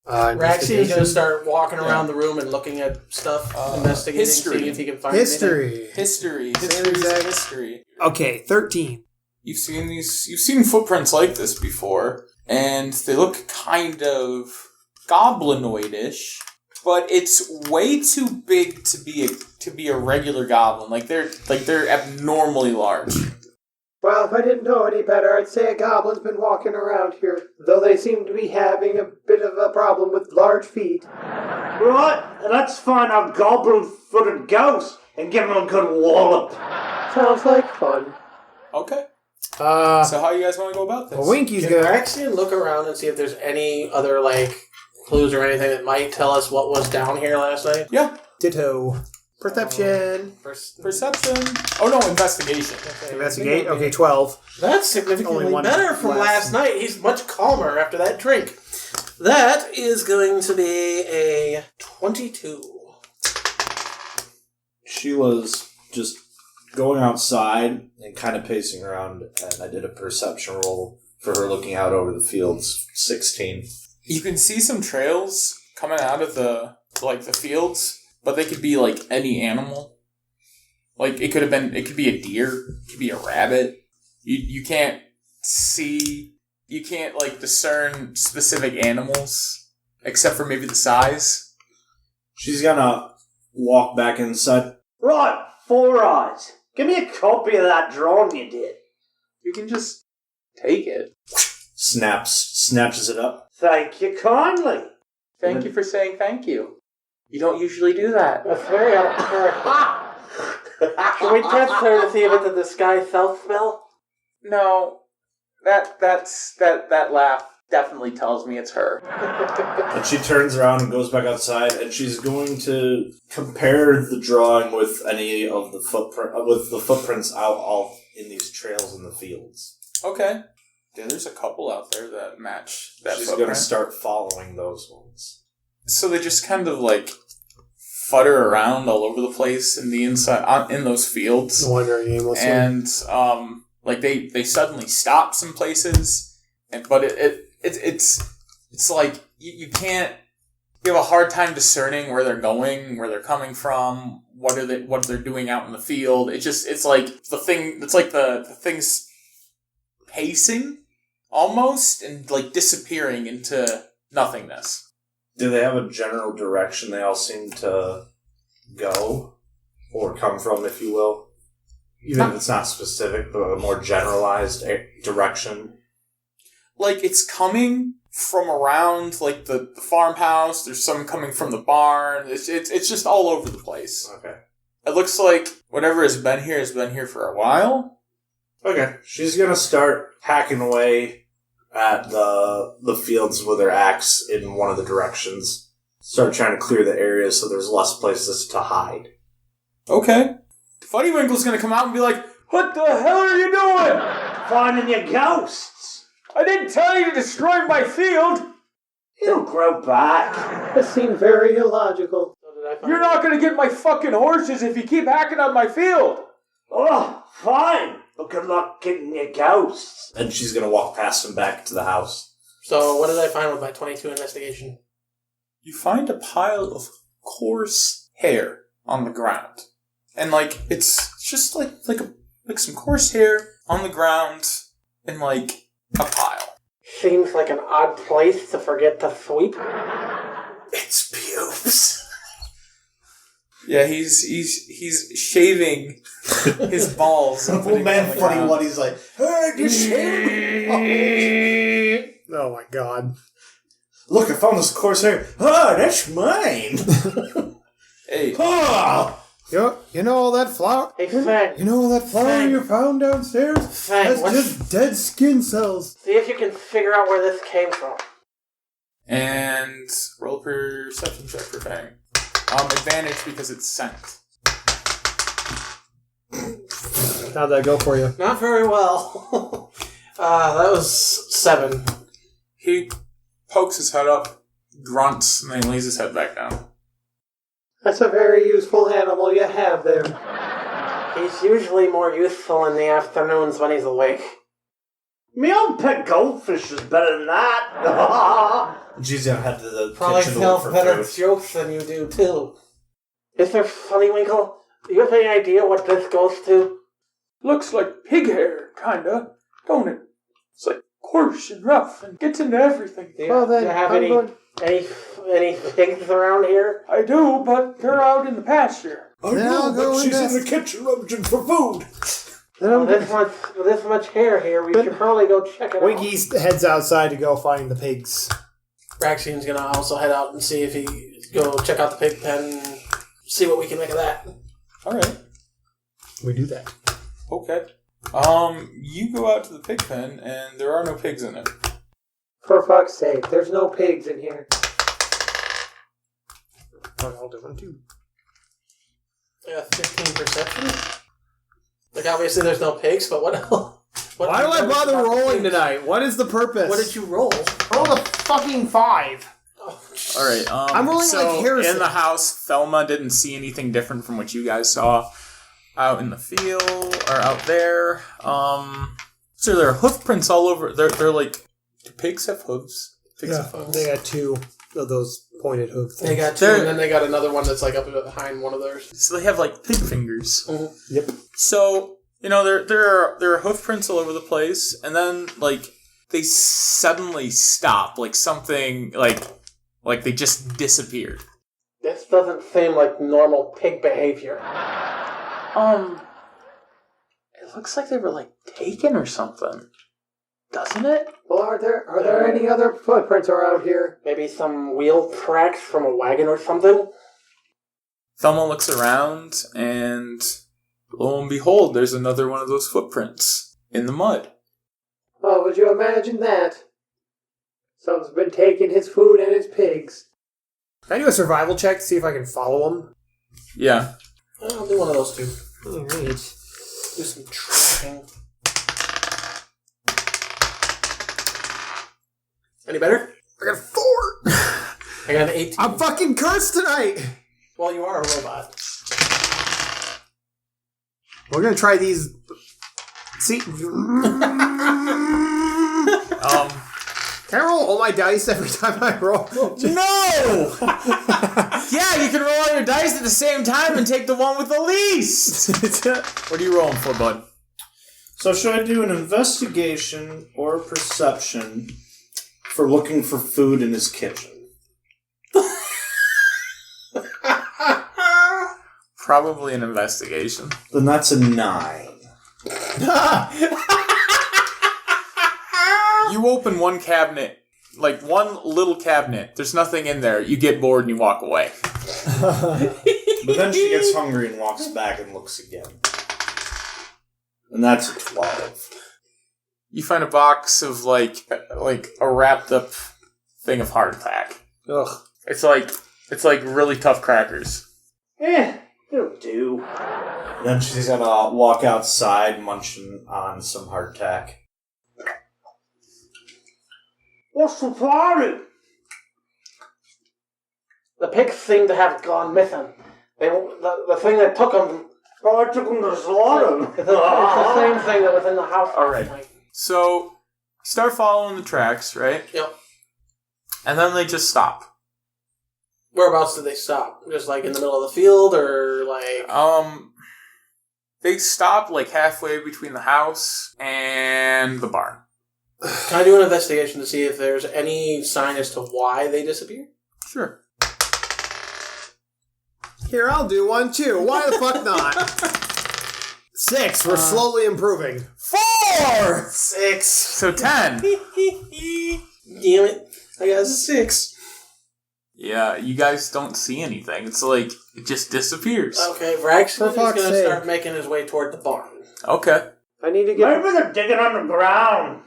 Vraxian's gonna start walking around the room and looking at stuff, investigating, seeing if he can find anything.
History.
Okay, 13.
You've seen footprints like this before, and they look kind of goblinoid-ish, but it's way too big to be a regular goblin. Like they're abnormally large.
Well, if I didn't know any better, I'd say a goblin's been walking around here, though they seem to be having a bit of a problem with large feet.
Right, let's find our goblin-footed ghost and give him a good wallop.
Sounds like fun.
Okay. So
So
how you guys want to go about this?
Winky's
Can
gonna.
Vraxian look around and see if there's any other, clues or anything that might tell us what was down here last night?
Yeah.
Ditto. Perception.
Perception. Oh no, investigation.
Investigate. Okay, 12.
That's significantly
Only one
better from
less.
last night. He's much calmer after that drink. That is going to be a 22.
Sheila's just going outside and kind of pacing around, and I did a perception roll for her looking out over the fields. 16.
You can see some trails coming out of the fields, but they could be any animal. It could be a deer, it could be a rabbit. You can't discern specific animals except for maybe the size.
She's gonna walk back inside.
Right, Four Eyes. Give me a copy of that drawing you did.
You can just take it.
Snatches it up.
Thank you kindly.
Thank you for saying thank you. You don't usually do that.
That's very uncharacteristic. Can we test her to see if it's a disguised self spell?
No, that laugh definitely tells me it's her.
And she turns around and goes back outside, and she's going to compare the drawing with any of the footprints out all in these trails in the fields.
Okay. Yeah, there's a couple out there that match that
She's
footprint.
going to start following those ones.
So they just kind of futter around all over the place in the inside, in those fields.
Wandering aimlessly.
And they suddenly stop some places, but it's like you can't. You have a hard time discerning where they're going, where they're coming from, what they're doing out in the field. It's like the thing. It's like the thing's pacing almost and disappearing into nothingness.
Do they have a general direction they all seem to go or come from, if you will? Even if it's not specific, but a more generalized direction.
It's coming from around the farmhouse. There's some coming from the barn. It's just all over the place.
Okay.
It looks like whatever has been here for a while.
Okay. She's gonna start hacking away at the fields with her axe in one of the directions. Start trying to clear the area so there's less places to hide.
Okay. Fuddywinkle's gonna come out and be like,
What the hell are you doing?
Finding your ghosts.
I didn't tell you to destroy my field.
He'll grow back.
This seemed very illogical.
So did I find
You're not going to get my fucking horses if you keep hacking on my field.
Oh, fine. But good luck getting your ghosts.
And she's gonna walk past him back to the house.
So what did I find with my 22 investigation?
you find a pile of coarse hair on the ground. And it's just like some coarse hair on the ground in a pile.
Seems like an odd place to forget to sweep.
It's pubes.
Yeah, he's shaving his balls. and putting them on the ground.
He's like, hey, you shaving?
Oh my god.
Look, I found this coarse hair. Oh, that's mine.
Hey,
Oh.
You know all that flour?
Hey, Fang.
You know all that flour
Fang.
you found downstairs?
Fang,
That's
what's-
just dead skin cells.
See if you can figure out where this came from.
and roll perception check for Fang. Advantage because it's scent.
How'd that go for you?
Not very well. That was 7.
He pokes his head up, grunts, and then he lays his head back down.
That's a very useful animal you have there.
He's usually more useful in the afternoons when he's awake.
Me old pet goldfish is better than that.
She's gonna head to the
Probably
kitchen to look
tells
for
better
food.
jokes than you do, too. Mr. Fuddywinkle, do you have any idea what this goes to?
Looks like pig hair, kinda, don't it? It's coarse and rough and gets into everything.
Do
Well, then,
do you have
I'm
any pigs around here?
I do, but they're out in the pasture.
I
Then I'll
know,
go
but she's
invest.
in the kitchen rummaging for food.
With this much hair here, we should probably go check it out.
Winky heads outside to go find the pigs.
Vraxian's gonna also head out and see if he go check out the pig pen and see what we can make of that.
Alright.
We do that.
Okay. You go out to the pig pen, and there are no pigs in it.
For fuck's sake, there's no pigs in here.
I'll do one too.
I got 15 perception. Like, obviously there's no pigs, but what else?
Why do I bother rolling tonight? What is the purpose?
What did you roll?
Roll a fucking 5.
Alright,
I'm rolling like Harrison.
In the house, Thelma didn't see anything different from what you guys saw out in the field, or out there. So there are hoof prints all over. They're like, do pigs have hooves? Pigs have hooves.
They got 2 of those pointed hooves.
They got 2, and then they got another one that's like up behind one of theirs.
So they have like pig fingers.
Mm-hmm.
Yep.
So, there are hoof prints all over the place, and then like they suddenly stop, like something like they just disappeared.
This doesn't seem like normal pig behavior.
It looks like they were like taken or something, doesn't it?
Well, are there any other footprints around here?
Maybe some wheel tracks from a wagon or something?
Thelma looks around, and lo and behold, there's another one of those footprints in the mud.
Oh, would you imagine that? Someone's been taking his food and his pigs.
Can I do a survival check to see if I can follow them?
Yeah.
I'll do one of those two.
Alright.
Do some tracking. Any better?
I got 4!
I got an 18.
I'm fucking cursed tonight!
Well, you are a robot.
We're gonna try these... See... Can I roll all my dice every time I roll?
No! Yeah, you can roll all your dice at the same time and take the one with the least! What are you rolling for, bud?
So should I do an investigation or a perception for looking for food in his kitchen?
Probably an investigation.
Then that's a 9.
You open one cabinet, like one little cabinet. There's nothing in there. You get bored and you walk away.
But then she gets hungry and walks back and looks again. And that's a 12.
You find a box of like a wrapped up thing of hardtack.
Ugh.
It's like really tough crackers.
It'll do.
Then she's gonna walk outside munching on some hardtack.
What's the party?
The pigs seem to have gone missing. The thing that took them...
Oh, I took them to slaughter.
It's the same thing that was in the house.
Alright. So, start following the tracks, right?
Yep.
And then they just stop.
Whereabouts did they stop? Just like in the middle of the field, or like...
They stop like halfway between the house and the barn.
Can I do an investigation to see if there's any sign as to why they disappeared?
Sure.
Here, I'll do one too. Why the fuck not? 6. We're slowly improving.
4!
6.
So 10.
Damn it. I got a 6.
Yeah, you guys don't see anything. It's like, it just disappears.
Okay, Vraxian is going to
sake.
start making his way toward the barn.
Okay.
I need to get...
Maybe they're digging underground.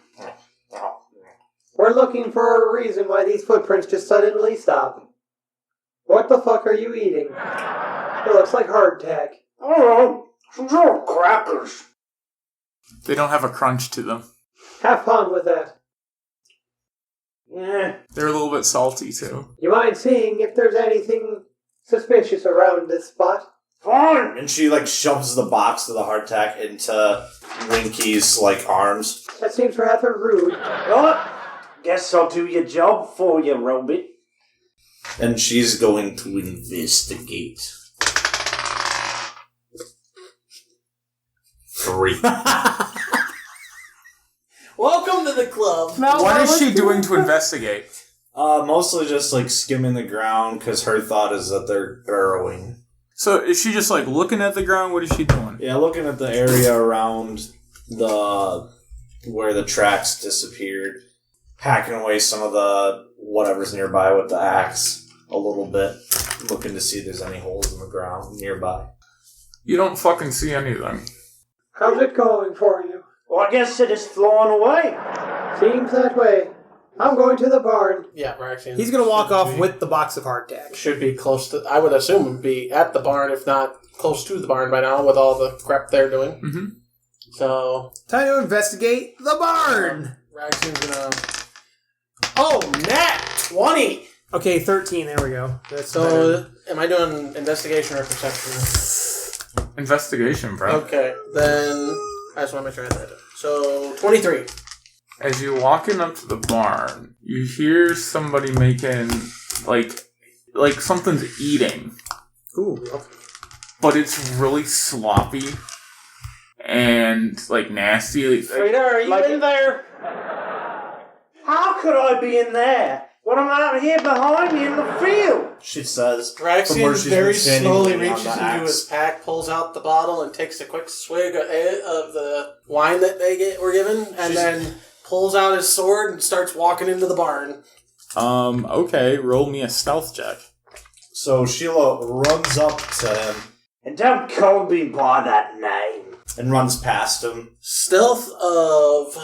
We're looking for a reason why these footprints just suddenly stop. What the fuck are you eating? It looks like hardtack.
I don't know. Some sort of crackers.
They don't have a crunch to them.
Have fun with that.
Yeah.
They're a little bit salty, too.
You mind seeing if there's anything suspicious around this spot?
Fine.
And she shoves the box of the hardtack into Winky's arms.
That seems rather rude.
You know what? Guess I'll do your job for you, Robot.
And she's going to investigate. 3.
Welcome to the club.
What is she doing to investigate?
Mostly just skimming the ground because her thought is that they're burrowing.
So is she just looking at the ground? What is she doing?
Yeah, looking at the area around where the tracks disappeared, hacking away some of the whatever's nearby with the axe a little bit, looking to see if there's any holes in the ground nearby.
You don't fucking see anything.
How's it going for you?
Well, I guess it is flying away.
Seems that way. I'm going to the barn.
Yeah, Vraxian.
He's gonna walk off with the box of hardtack.
Should be close to. I would assume would be at the barn, if not close to the barn by now, with all the crap they're doing.
Mm-hmm.
So
Time to investigate the barn.
Vraxian's gonna. Oh, nat 20.
Okay, 13. There we go. That's
So
better.
am I doing investigation or perception?
Investigation, bro.
Okay, then I just want to make sure I had that. So 23.
As you're walking up to the barn, you hear somebody making, like something's eating.
Ooh. Okay.
But it's really sloppy and, like, nasty.
Freda, are you in there?
How could I be in there when I'm out here behind me in the field?
She says.
Vraxian very slowly reaches
the
into
axe.
his pack, pulls out the bottle, and takes a quick swig of the wine that were given, and then pulls out his sword and starts walking into the barn.
Okay, roll me a stealth check.
So Sheila runs up to him
And don't call me by that name.
and runs past him.
Stealth of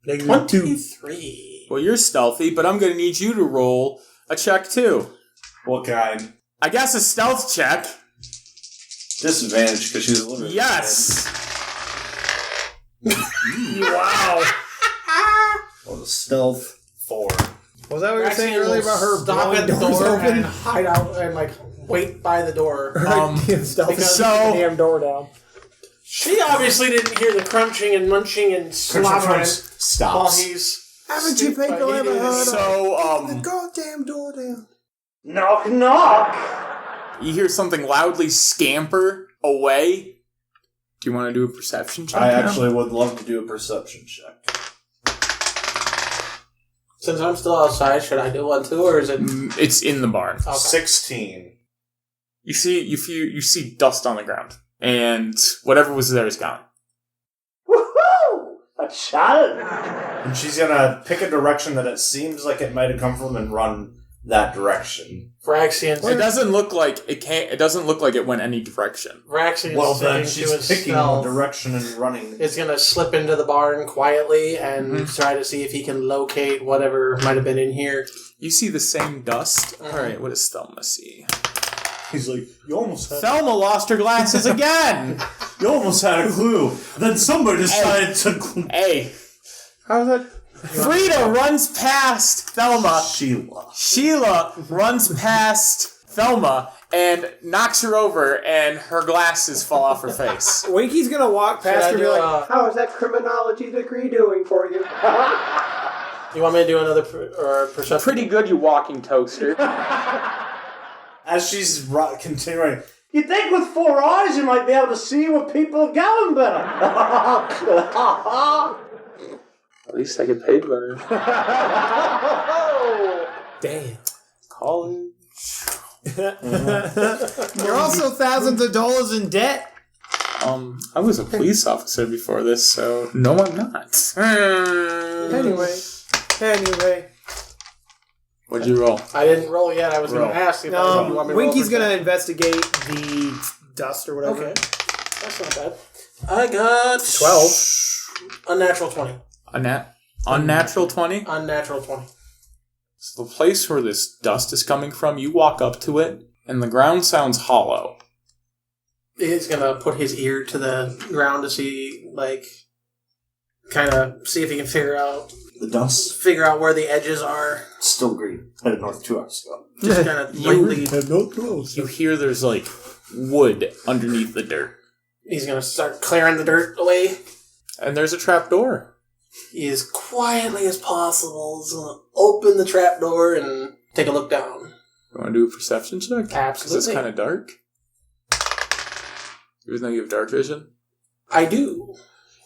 23.
Well, you're stealthy, but I'm gonna need you to roll a check, too.
What kind?
I guess a stealth check.
Disadvantage because she's a little.
Yes!
Wow.
Well, the stealth 4.
Was that what you were saying earlier about her
stop
blowing
at the
doors
door
open?
and hide out and wait by the door.
Stealth
so-
the damn door down.
She obviously didn't hear the crunching and munching and slobbering while
Stops.
he's.
Haven't you
but
people
he
ever
did.
heard
So,
of the goddamn door down?
Knock, knock.
you hear something loudly scamper away. Do you want to do a perception check?
I
now?
actually would love to do a perception check.
Since I'm still outside, should I do one too, or is it?
It's in the barn.
Okay.
16.
You see dust on the ground, and whatever was there is gone.
Woohoo! A challenge.
And she's gonna pick a direction that it seems like it might have come from and run that direction.
Vraxian.
It doesn't look like it can't. It doesn't look like it went any direction.
Vraxian
Well, then
saying
she's
to
picking a
himself,
direction and running.
is going to slip into the barn quietly and try to see if he can locate whatever might have been in here.
You see the same dust. All right, what does Thelma see?
He's like, you almost had.
Thelma lost her glasses again.
You almost had a clue. Then somebody decided to.
Hey,
How's that?
Freda runs past Thelma. Sheila runs past Thelma and knocks her over, and her glasses fall off her face.
Winky's gonna walk past her and be like,
How is that criminology degree doing for you?
You want me to do another perception?
Pretty good, you walking toaster.
As she's continuing.
You'd think with 4 eyes you might be able to see where people are going better.
At least I get paid better.
damn.
College.
You're also thousands of dollars in debt.
I was a police officer before this, so no, I'm not.
Anyway.
What'd you roll?
I didn't roll yet. I was going to ask if you want me to roll
Winky's
perception.
going to investigate the dust or whatever.
Okay. That's not bad. I got
12.
Unnatural 20.
Unnatural 20?
Unnatural 20.
So the place where this dust is coming from, you walk up to it, and the ground sounds hollow.
He's going to put his ear to the ground to see, kind of see if he can figure out where the edges are.
Still green. Headed north 2 hours ago.
Just kind of lightly.
You hear there's, wood underneath the dirt.
He's going to start clearing the dirt away.
And there's a trap door.
He, as quietly as possible, is going to open the trap door and take a look down.
You want to do a perception check?
Absolutely.
Because it's kind of dark. Even though you have dark vision.
I do.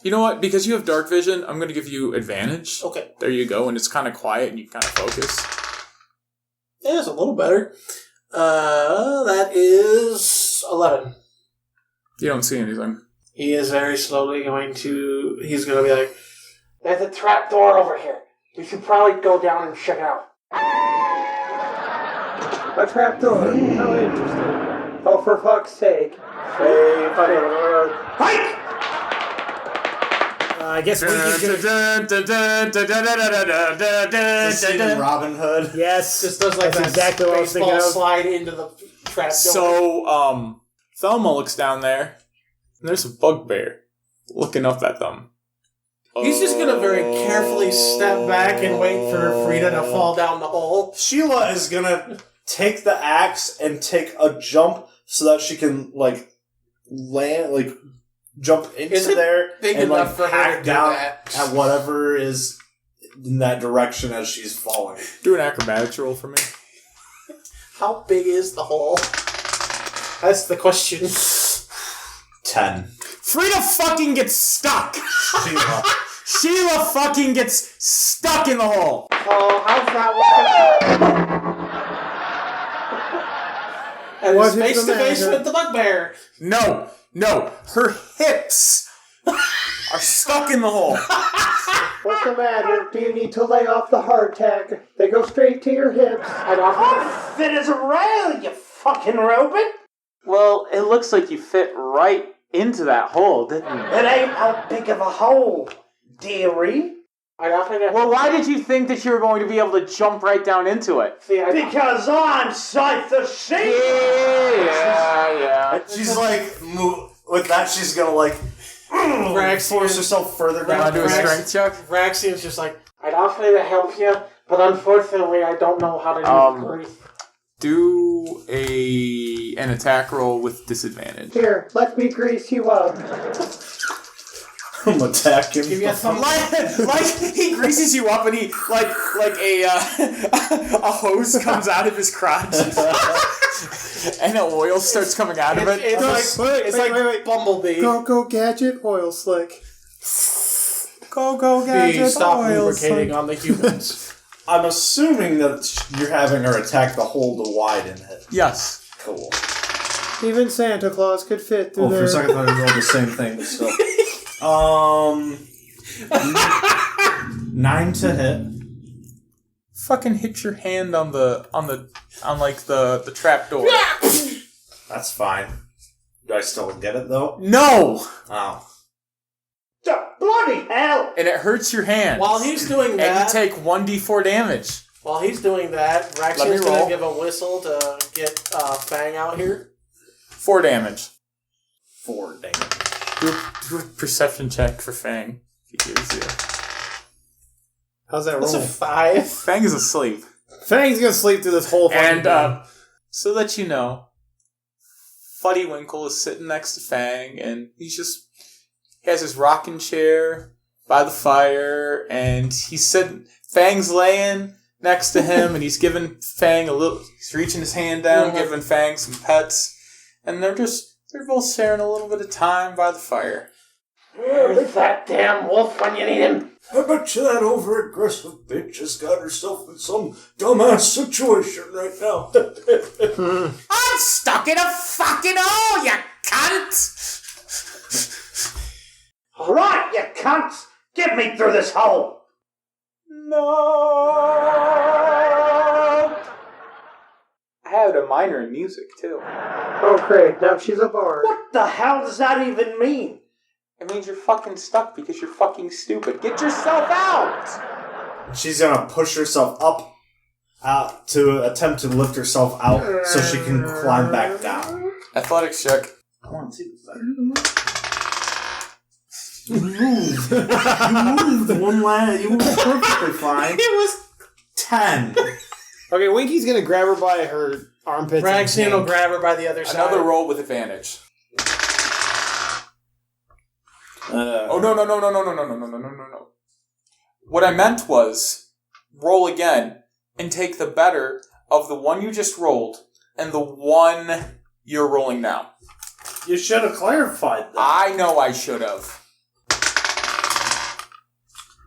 You know what? Because you have dark vision, I'm going to give you advantage.
Okay.
There you go. And it's kind of quiet and you kind of focus.
Yeah, it's a little better. That is 11.
You don't see anything.
He is very slowly he's going to be like, there's a trap door over here. You should probably go down and check it out.
A trapdoor. How interesting. Oh, for fuck's sake.
Hike!
I guess Winky's gonna...
Robin Hood.
Yes,
Just does like
that's
that
exactly what I was thinking
baseball
of.
slide into the trap door.
So, Thelma looks down there, and there's a bugbear looking up at them.
He's just gonna very carefully step back and wait for Freda to fall down the hole.
Sheila is gonna take the axe and take a jump so that she can, like, land, like, jump into
Is it
there
big
and, like,
enough for her
hack
to do
down
that?
at whatever is in that direction as she's falling.
Do an acrobatics roll for me.
How big is the hole? That's the question.
10.
Freda fucking gets stuck!
Sheila.
Sheila fucking gets stuck in the hole!
Oh, how's that working?
And
What
it's
is
face
the
to face
matter?
with the bugbear.
No, her hips are stuck in the hole.
What's the matter? Do you need to lay off the hardtack? They go straight to your hips.
I'm fit as a rail, you fucking robot.
Well, it looks like you fit right into that hole, didn't you?
It ain't how big of a hole, dearie.
Well, why did you think that you were going to be able to jump right down into it?
Because I'm Scyther Sheila.
Yeah.
She's like, with that, she's gonna, like, force herself further down.
Want to do a strength check?
Vraxian's just like, I'd offer to help you, but unfortunately I don't know how to use grief.
Do an attack roll with disadvantage.
Here, let me grease you up.
I'm attacking.
Give you some
Like he greases you up and he like a hose comes out of his crotch and oil starts coming out of it.
It's like Bumblebee.
Go Gadget Oil Slick.
Go gadget
Stop
oil
lubricating
slick.
on the humans.
I'm assuming that you're having her attack the hole to widen it.
Yes.
Cool.
Even Santa Claus could fit through
Oh, for
there.
a second I thought I rolled the same thing, but still. 9 to hit.
Fucking hit your hand on the trap door.
That's fine. Do I still get it though?
No!
Oh.
Bloody hell!
And it hurts your hand.
While he's doing
and
that,
you take 1d4 damage.
Vraxian's
Let me
gonna
roll.
give a whistle to get Fang out here.
4 damage.
4 damage.
Do a perception check for Fang. He gives you.
How's that
That's
roll?
a 5.
Fang is asleep.
Fang's gonna sleep through this whole fucking
And so that you know, Fuddywinkle is sitting next to Fang, and he has his rocking chair by the fire, and Fang's laying next to him, and he's giving Fang he's reaching his hand down, giving Fang some pets, and they're both sharing a little bit of time by the fire.
Where's that damn wolf when you need him?
I bet you that over-aggressive bitch has got herself in some dumbass situation right now.
I'm stuck in a fucking hole, you cunt!
Right, you cunts! Get me through this hole!
No! I had a minor in music, too.
Oh, great. Now she's a bard.
What the hell does that even mean?
It means you're fucking stuck because you're fucking stupid. Get yourself out!
She's gonna push herself up to attempt to lift herself out so she can climb back down.
Athletics check.
I want to see this better. You moved. One last. You moved perfectly fine.
It was
10.
Okay, Winky's gonna grab her by her armpits.
Vraxian will grab her by the other side.
another roll with advantage. Oh, no. What I meant was roll again and take the better of the one you just rolled and the one you're rolling now.
You should have clarified that.
I know I should have.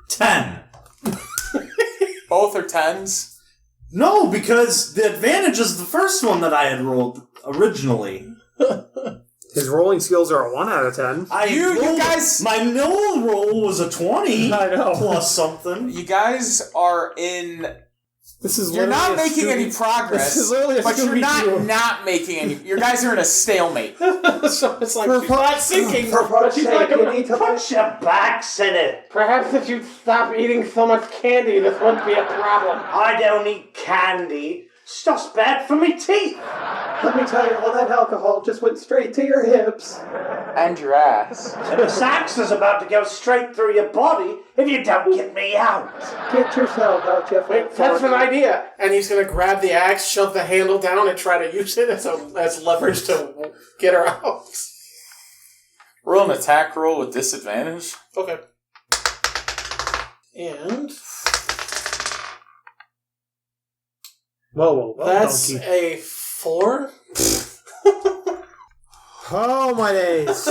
10.
Both are 10s.
No, because the advantage is the first one that I had rolled originally.
His rolling skills are a 1 out of 10.
You guys...
My no roll was a 20.
I know.
Plus something.
You guys are in You're not making any progress,
This is literally a
but you're
Scooby-Doo.
not making any. Your guys are in a stalemate.
So it's like she's not sinking.
But she's like, you need to
Put your backs in it.
Perhaps if you'd stop eating so much candy, this wouldn't be a problem.
I don't eat candy. Stuff's bad for me teeth.
Let me tell you, all that alcohol just went straight to your hips.
And your ass.
And the sax is about to go straight through your body if you don't get me out.
Get yourself out, Jeff.
Wait, that's an idea. And he's going to grab the axe, shove the handle down, and try to use it as leverage to get her out.
Roll an attack roll with disadvantage.
Okay. And
Whoa,
that's
donkey.
a 4.
Oh, my days.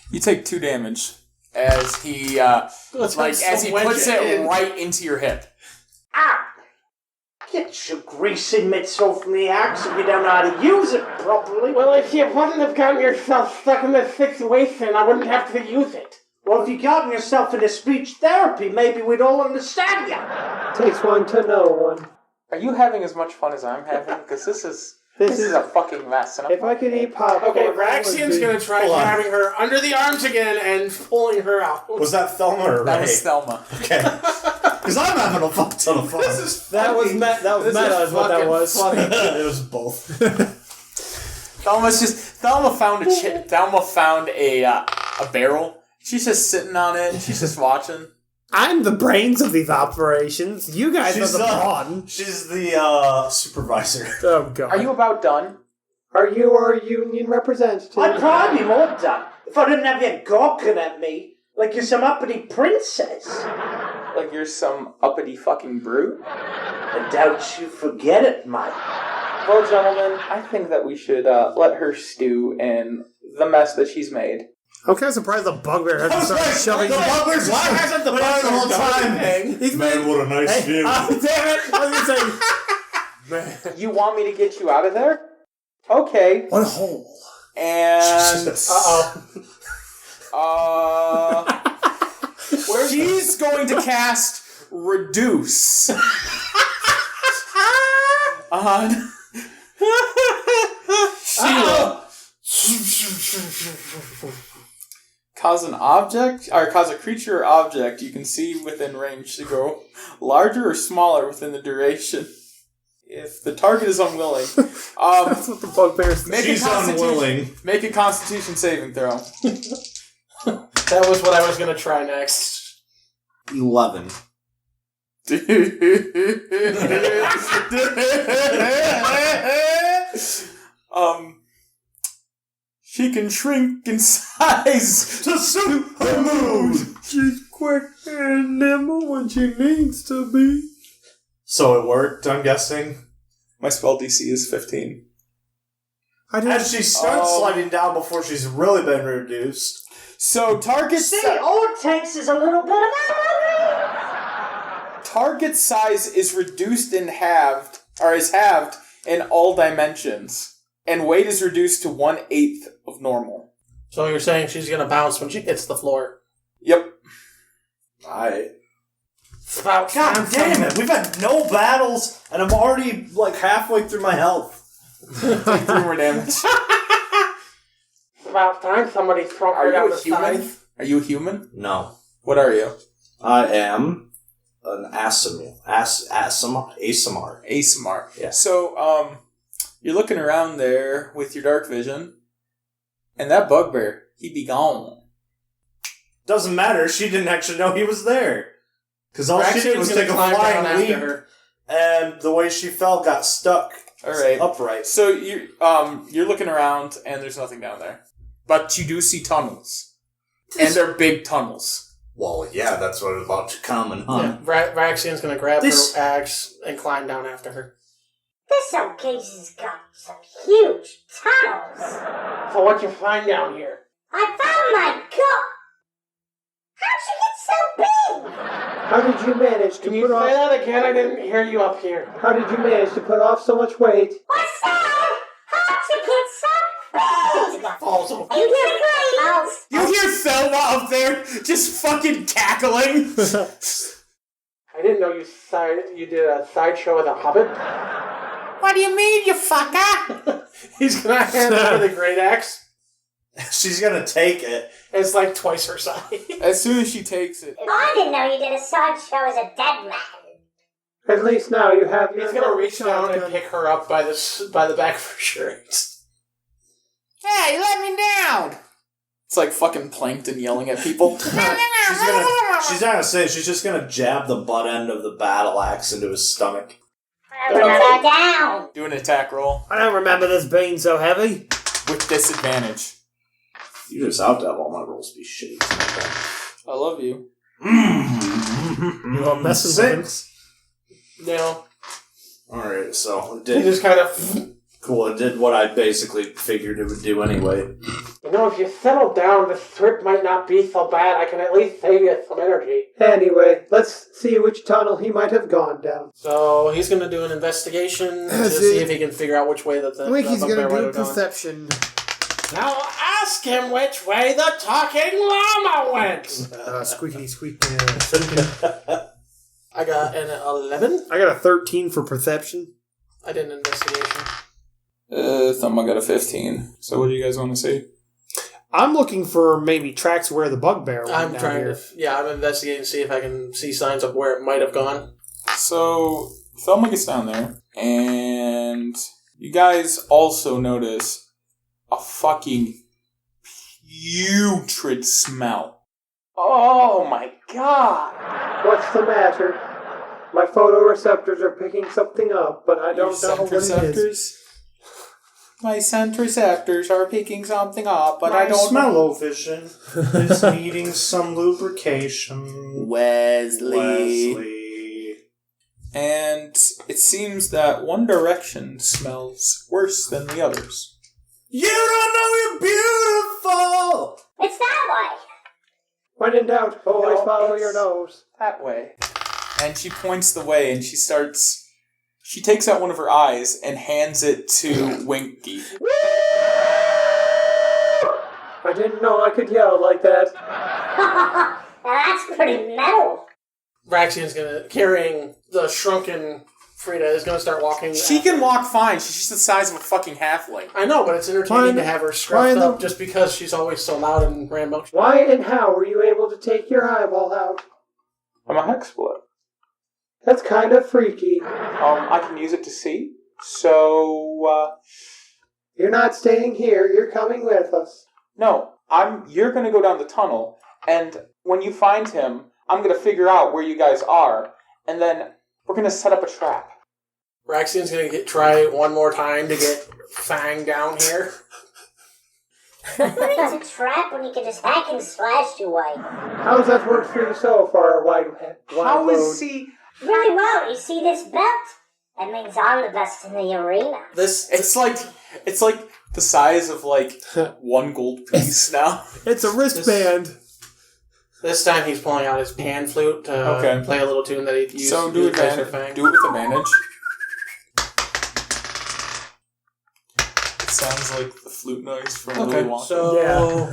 You take 2 damage as he puts it right into your hip.
Ah! Get your greasy mitts off me axe if you don't know how to use it properly.
Well, if you wouldn't have gotten yourself stuck in this situation, I wouldn't have to use it.
Well, if you gotten yourself into speech therapy, maybe we'd all understand you.
Takes one to know one.
Are you having as much fun as I'm having? Because this is a fucking mess. And
If I could eat popcorn...
Okay, Vraxian's going to try grabbing her under the arms again and pulling her out.
Was that Thelma or Ray?
That was Thelma.
Okay. Because I'm having a fuck ton of fun.
That was meta is what that was.
It was both.
Thelma found a barrel. She's just sitting on it. She's just watching.
I'm the brains of these operations. You guys
She's
are the pawn.
She's the supervisor.
Oh, God.
are you about done?
Are you our union representative?
I'd probably be more done if I didn't have you gawking at me like you're some uppity princess.
Like you're some uppity fucking brute?
And don't you forget it, Mike.
Well, gentlemen, I think that we should let her stew in the mess that she's made.
I'm kind of surprised the bugbear hasn't started shoving...
The bugbear's
hasn't the
the whole time.
He's
Man, what a nice view.
Oh, damn it! I was going to say...
You want me to get you out of there? Okay.
What a hole.
And
Where's
she's going to cast Reduce on Sheila. Cause a creature or object you can see within range to grow larger or smaller within the duration. If the target is unwilling,
That's what the bugbear's...
She's unwilling.
Make a Constitution saving throw.
That was what I was going to try next.
11.
She can shrink in size
To suit her mood.
She's quick and nimble when she needs to be.
So it worked, I'm guessing.
My spell DC is 15.
As she starts sliding down before she's really been reduced.
So target
all it takes is a little bit of
target size is reduced in halved in all dimensions. And weight is reduced to 1/8 of normal.
So you're saying she's going to bounce when she hits the floor?
Yep.
Alright.
About
God
time
damn it, we've had no battles, and I'm already like halfway through my health.
Take 3 more damage.
About time somebody throw
Are
her down
you
the
a human?
side.
Are you a human?
No.
What are you?
I am an ASMR.
ASMR.
Yeah.
So, you're looking around there with your dark vision, and that bugbear, he be gone.
Doesn't matter, she didn't actually know he was there. Because all she did was take a flying leap, and the way she fell got stuck.
Alright.
Upright.
So, you're looking around, and there's nothing down there. But you do see tunnels. And they're big tunnels.
Well, yeah, that's what was about to come and hunt.
Yeah, Vraxian's going to grab her axe and climb down after her.
This old case has got some huge tunnels.
So what you find down here?
I found my cup. How'd you get so big?
How did you manage to
Can you
put
say
off...
that again? I didn't hear you up here.
How did you manage to put off so much weight?
What's that? How'd you get so big?
Falls over.
You get great.
You hear Thelma up there just fucking cackling.
didn't know you did a sideshow with a hobbit.
What do you mean, you fucker? He's gonna hand over the great axe.
She's gonna take it.
It's like twice her size.
As soon as she takes it,
I didn't know you did a sideshow as a dead man.
At least now you have your...
He's gonna reach down and pick her up by the back of her shirt. Hey, let me down!
it's like fucking Plankton yelling at people.
She's not gonna say it. She's just gonna jab the butt end of the battle axe into his stomach.
Down.
Do an attack roll
I don't remember this being so heavy.
with disadvantage.
You just have to have all my rolls be shitty.
I love you.
You want messing with
Six.
No.
Alright, so it
He
did.
just kind of...
Cool, it did what I basically figured it would do anyway.
You know, if you settle down, the trip might not be so bad. I can at least save you some energy. Anyway, let's see which tunnel he might have gone down.
So he's gonna do an investigation to see if he can figure out which way that the
Winky's
bugbear
gonna
might
do
have gone.
perception.
Now ask him which way the talking llama went.
Squeaky squeak.
I got an 11.
I got a 13 for perception.
I did an investigation.
Thelma got a 15. So what do you guys want to see?
I'm looking for maybe tracks where the bugbear went.
I'm
down
trying
here.
to... Yeah, I'm investigating to see if I can see signs of where it might have gone.
So Thelma gets down there, and you guys also notice a fucking putrid smell.
Oh my god! What's the matter? My photoreceptors are picking something up, but I don't know what it is.
My scent receptors are picking something up, but I
My
don't know.
smell-o-vision is needing some lubrication. Wesley.
And it seems that one direction smells worse than the others.
You don't know you're beautiful!
It's that way.
When in doubt, always
No,
follow
it's-
your nose.
That way.
And she points the way, and she takes out one of her eyes and hands it to Winky.
I didn't know I could yell like that.
Now that's pretty metal.
Vraxian's carrying the shrunken Freda, is gonna start walking.
She
after.
can walk fine. She's just the size of a fucking halfling.
I know, but it's entertaining
Why-
to have her
why
scruffed
the-
up just because she's always so loud and rambunctious.
Why and how were you able to take your eyeball out?
I'm a hexblood.
That's kind of freaky.
I can use it to see. So,
You're not staying here, you're coming with us.
no, you're gonna go down the tunnel, and when you find him, I'm gonna figure out where you guys are, and then we're gonna set up a trap.
Vraxian's gonna try one more time to get Fang down here.
What is a trap when you can just hack and slash your way?
How's that worked for you so far,
How is he?
Really well. You see this belt? That means I'm the best in the arena.
It's like the size of like one gold piece now.
It's a wristband.
This time he's pulling out his pan flute to play a little tune that he'd use
So
to
do
Kaiser
it
Fang.
with advantage. It sounds like the flute noise from Willy Wonka.
So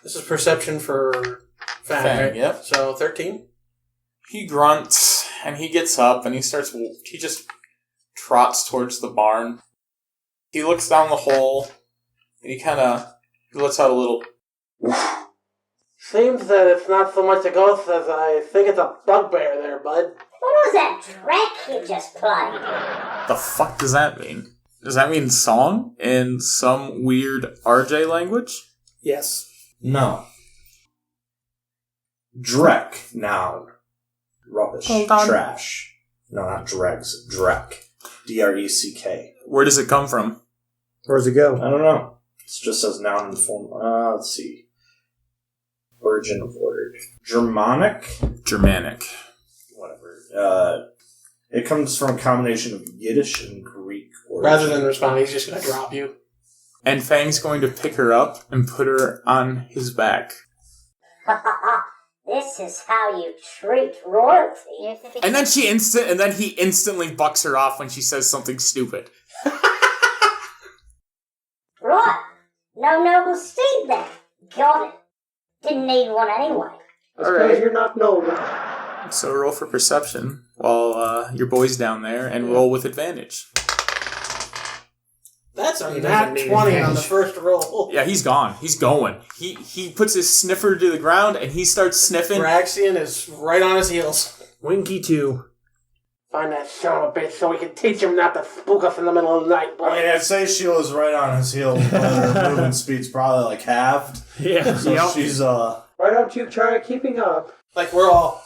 this is perception for Fang, right?
Yep.
So 13.
He grunts and he gets up and he just trots towards the barn. He looks down the hole and he lets out a little.
Seems that it's not so much a ghost as I think it's a bugbear there, bud.
What was that track you just played?
The fuck does that mean? Does that mean song in some weird RJ language?
Yes.
No. Drek, noun. Rubbish.
Hold on.
Trash. No, not dregs. Drek. D-R-E-C-K.
Where does it come from?
Where's it go?
I don't know. It just says noun in the form. Let's see. Origin of word. Germanic? Whatever. It comes from a combination of Yiddish and Greek origin.
Rather than respond, he's just going to drop you.
And Fang's going to pick her up and put her on his back.
This is how you treat royalty.
And then he instantly bucks her off when she says something stupid.
Right. No noble steed then. Got it. Didn't need one anyway.
It's because you're not noble.
So roll for perception while your boy's down there, and roll with advantage.
That's a
He
nat
doesn't need
20 on
advantage.
the first roll.
Yeah, he's gone. He's going. He puts his sniffer to the ground, and he starts sniffing.
Vraxian is right on his heels.
Winky 2.
Find that son of a bitch so we can teach him not to spook us in the middle of the night, boy.
I mean, I'd say Sheila's right on his heels, but her movement speed's probably like halved.
Yeah.
So she's,
Why don't you try keeping up?
Like, we're all...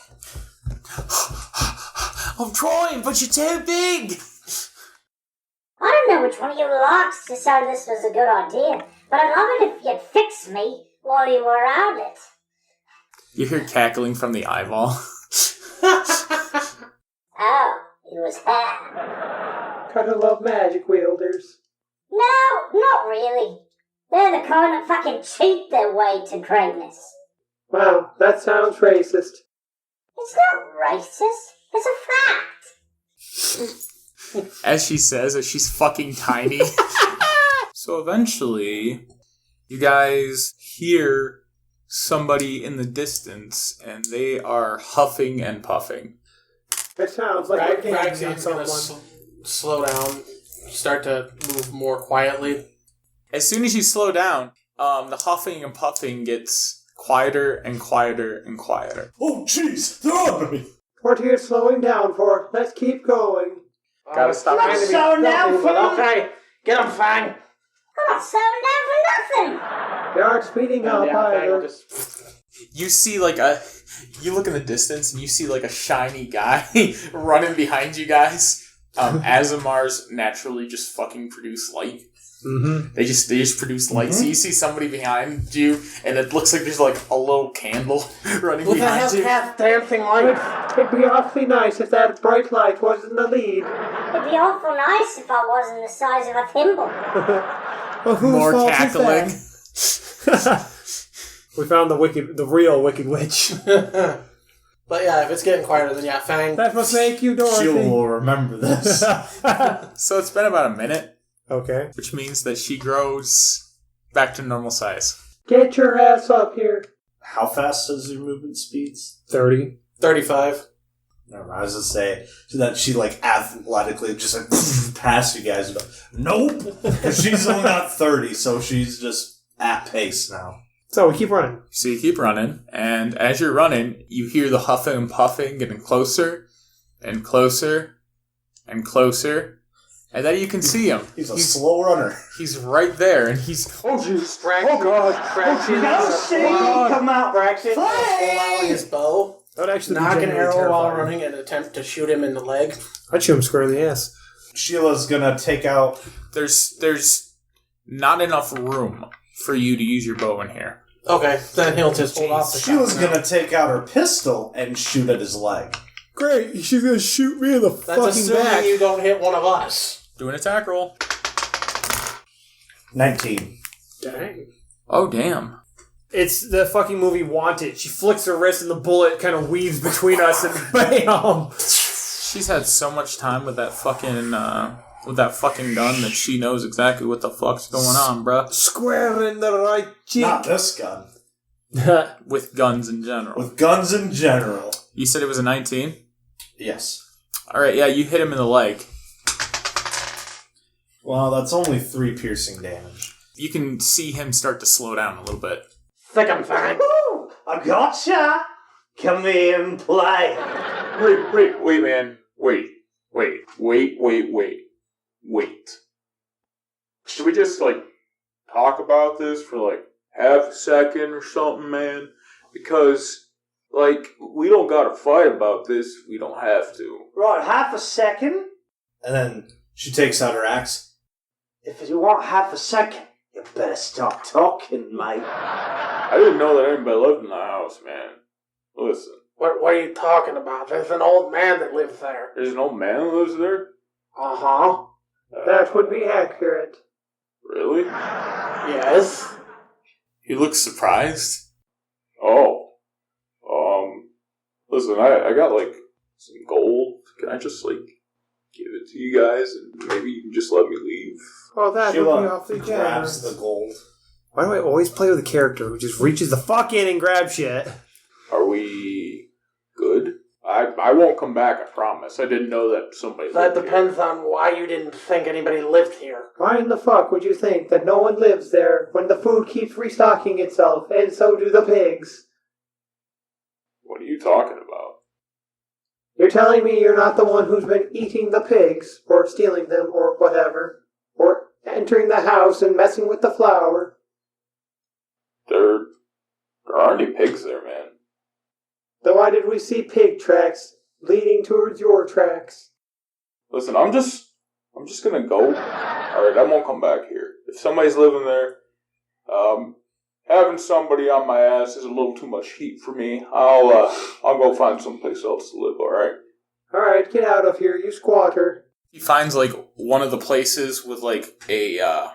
I'm trying, but you're too big.
I don't know which one of you larks decided this was a good idea, but I'd love it if you'd fix me while you were at it.
You hear cackling from the eyeball.
Oh, it was her.
Gotta love magic wielders.
No, not really. They're the kind that fucking cheat their way to greatness.
Wow, that sounds racist.
It's not racist. It's a fact.
As she says, as she's fucking tiny. So eventually, you guys hear somebody in the distance, and they are huffing and puffing.
It sounds like we're gaining
Vraxian's going
someone.
to slow down, start to move more quietly.
As soon as you slow down, the huffing and puffing gets quieter and quieter and quieter.
oh jeez, they're on me.
What are you slowing down for? Let's keep going.
Gotta stop
Not
trying to be
slowing down
filthy,
for
but okay. Get him, Fang.
I'm not slowing down for nothing.
They aren't speeding up
Yeah, Fang will
either.
just...
You see you look in the distance and you see like a shiny guy running behind you guys. Azamars naturally just fucking produce light.
Mm-hmm.
They just produce light. So you see somebody behind you, and it looks like there's like a little candle running
Well, that
behind you.
half dancing light.
It'd be awfully nice if that bright light wasn't the lead.
It'd be awful nice if I wasn't the size of a thimble.
Well, whose
More
fault
cackling.
is that? We found the real Wicked Witch.
But yeah, if it's getting quieter, then yeah, Fang.
That must make you Dorothy.
Sheila will remember this.
So it's been about a minute,
Okay.
which means that she grows back to normal size.
Get your ass up here.
How fast is your movement speeds?
30.
35.
Never mind, I was gonna say so that she like athletically just like past you guys. But nope, because she's only got 30, so she's just at pace now.
So we keep running.
So you keep running, and as you're running, you hear the huffing and puffing getting closer and closer and closer, and then you can see him.
He's a slow runner.
He's right there, and he's
Oh, jeez.
Fraction,
Oh, God.
Fraction
Now
is
see, come out.
Fraction allowing his bow,
That would actually be
knock an
genuinely
arrow while
terrifying.
running, and attempt to shoot him in the leg.
I'd shoot him square in the ass.
Sheila's gonna take out.
there's not enough room for you to use your bow in here.
Okay, then he'll just hold off the shot.
Sheila's gonna take out her pistol and shoot at his leg.
Great, she's gonna shoot me in the
That's
fucking
assuming
back.
you don't hit one of us.
Do an attack roll.
19.
Dang.
Oh, damn.
It's the fucking movie Wanted. She flicks her wrist and the bullet kind of weaves between us and bam!
She's had so much time with that fucking gun that she knows exactly what the fuck's going on, bruh.
Square in the right cheek.
Not this gun.
With guns in general.
With guns in general.
You said it was a 19?
Yes.
Alright, yeah, you hit him in the leg.
Well, that's only 3 piercing damage.
You can see him start to slow down a little bit.
Thick 'em, Fang.
Woo! I gotcha. Come here and play.
Wait, man. Wait. Should we just, talk about this for, half a second or something, man? Because, we don't gotta fight about this if we don't have to.
Right, half a second.
And then she takes out her axe.
If you want half a second, you better stop talking, mate.
I didn't know that anybody lived in the house, man. Listen,
What are you talking about? There's an old man that lives there.
there's an old man who lives there?
Uh-huh.
That would be accurate.
Really?
Yes.
He looks surprised.
Oh. Listen, I got, some gold. Can I just, give it to you guys and maybe you can just let me leave?
Oh, that would be
Sheila
awfully
grabs
generous.
the gold.
Why do I always play with a character who just reaches the fuck in and grabs shit?
Are we good? I
I won't come back, I promise. I didn't know that somebody
That
lived
depends on why you didn't think anybody lived here.
Why in the fuck would you think that no one lives there when the food keeps restocking itself, and so do the pigs?
What are you talking about?
You're telling me you're not the one who's been eating the pigs, or stealing them, or whatever, or entering the house and messing with the flour?
There aren't any pigs there, man.
Then why did we see pig tracks leading towards your tracks?
Listen, I'm just gonna go. Alright, I won't come back here. If somebody's living there, having somebody on my ass is a little too much heat for me. I'll go find someplace else to live, alright?
Alright, get out of here, you squatter.
He finds, like, one of the places with, like, a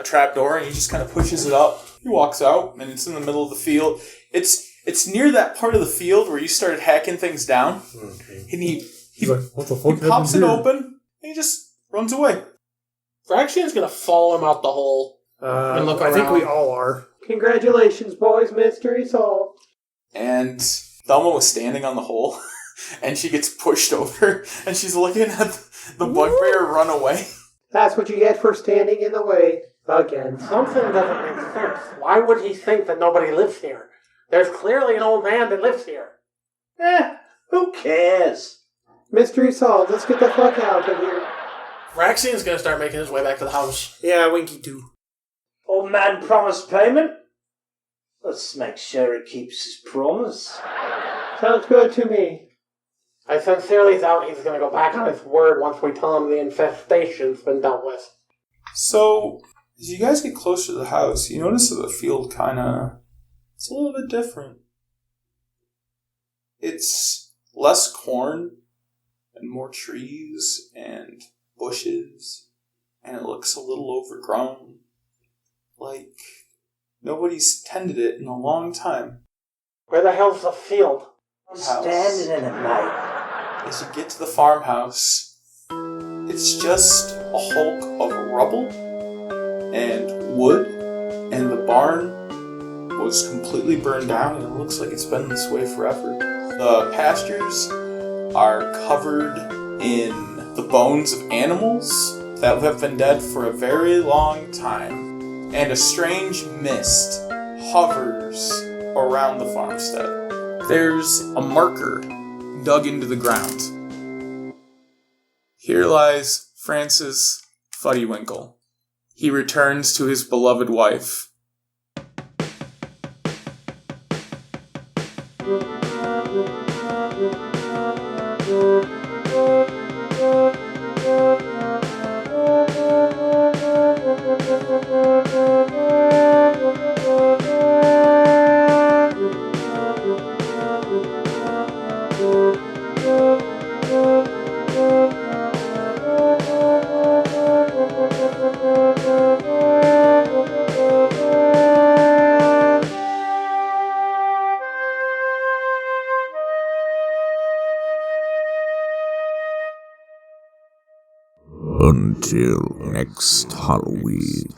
trap door, and he just kind of pushes it up. He walks out, and it's in the middle of the field. It's near that part of the field where you started hacking things down. Okay. And he's like, what the fuck? He pops it open, and he just runs away.
Vraxian's gonna follow him out the hole and look around.
I think we all are.
Congratulations, boys, mystery solved.
And Thelma was standing on the hole, and she gets pushed over, and she's looking at the bugbear run away.
That's what you get for standing in the way. Again.
Something doesn't make sense. Why would he think that nobody lives here? There's clearly an old man that lives here.
Who cares?
Mystery solved. Let's get the fuck out of here.
Vraxian's gonna start making his way back to the house.
Yeah, Winky too.
Old man promised payment. Let's make sure he keeps his promise.
Sounds good to me.
I sincerely doubt he's gonna go back on his word once we tell him the infestation's been dealt with.
So, as you guys get closer to the house, you notice that the field it's a little bit different. It's less corn and more trees and bushes, and it looks a little overgrown. Like nobody's tended it in a long time.
Where the hell's the field?
I'm standing in it, mate.
As you get to the farmhouse, it's just a hulk of rubble and wood, and the barn was completely burned down, and it looks like it's been this way forever. The pastures are covered in the bones of animals that have been dead for a very long time, and a strange mist hovers around the farmstead. There's a marker dug into the ground. Here lies Francis Fuddywinkle. He returns to his beloved wife.
Until next Halloween.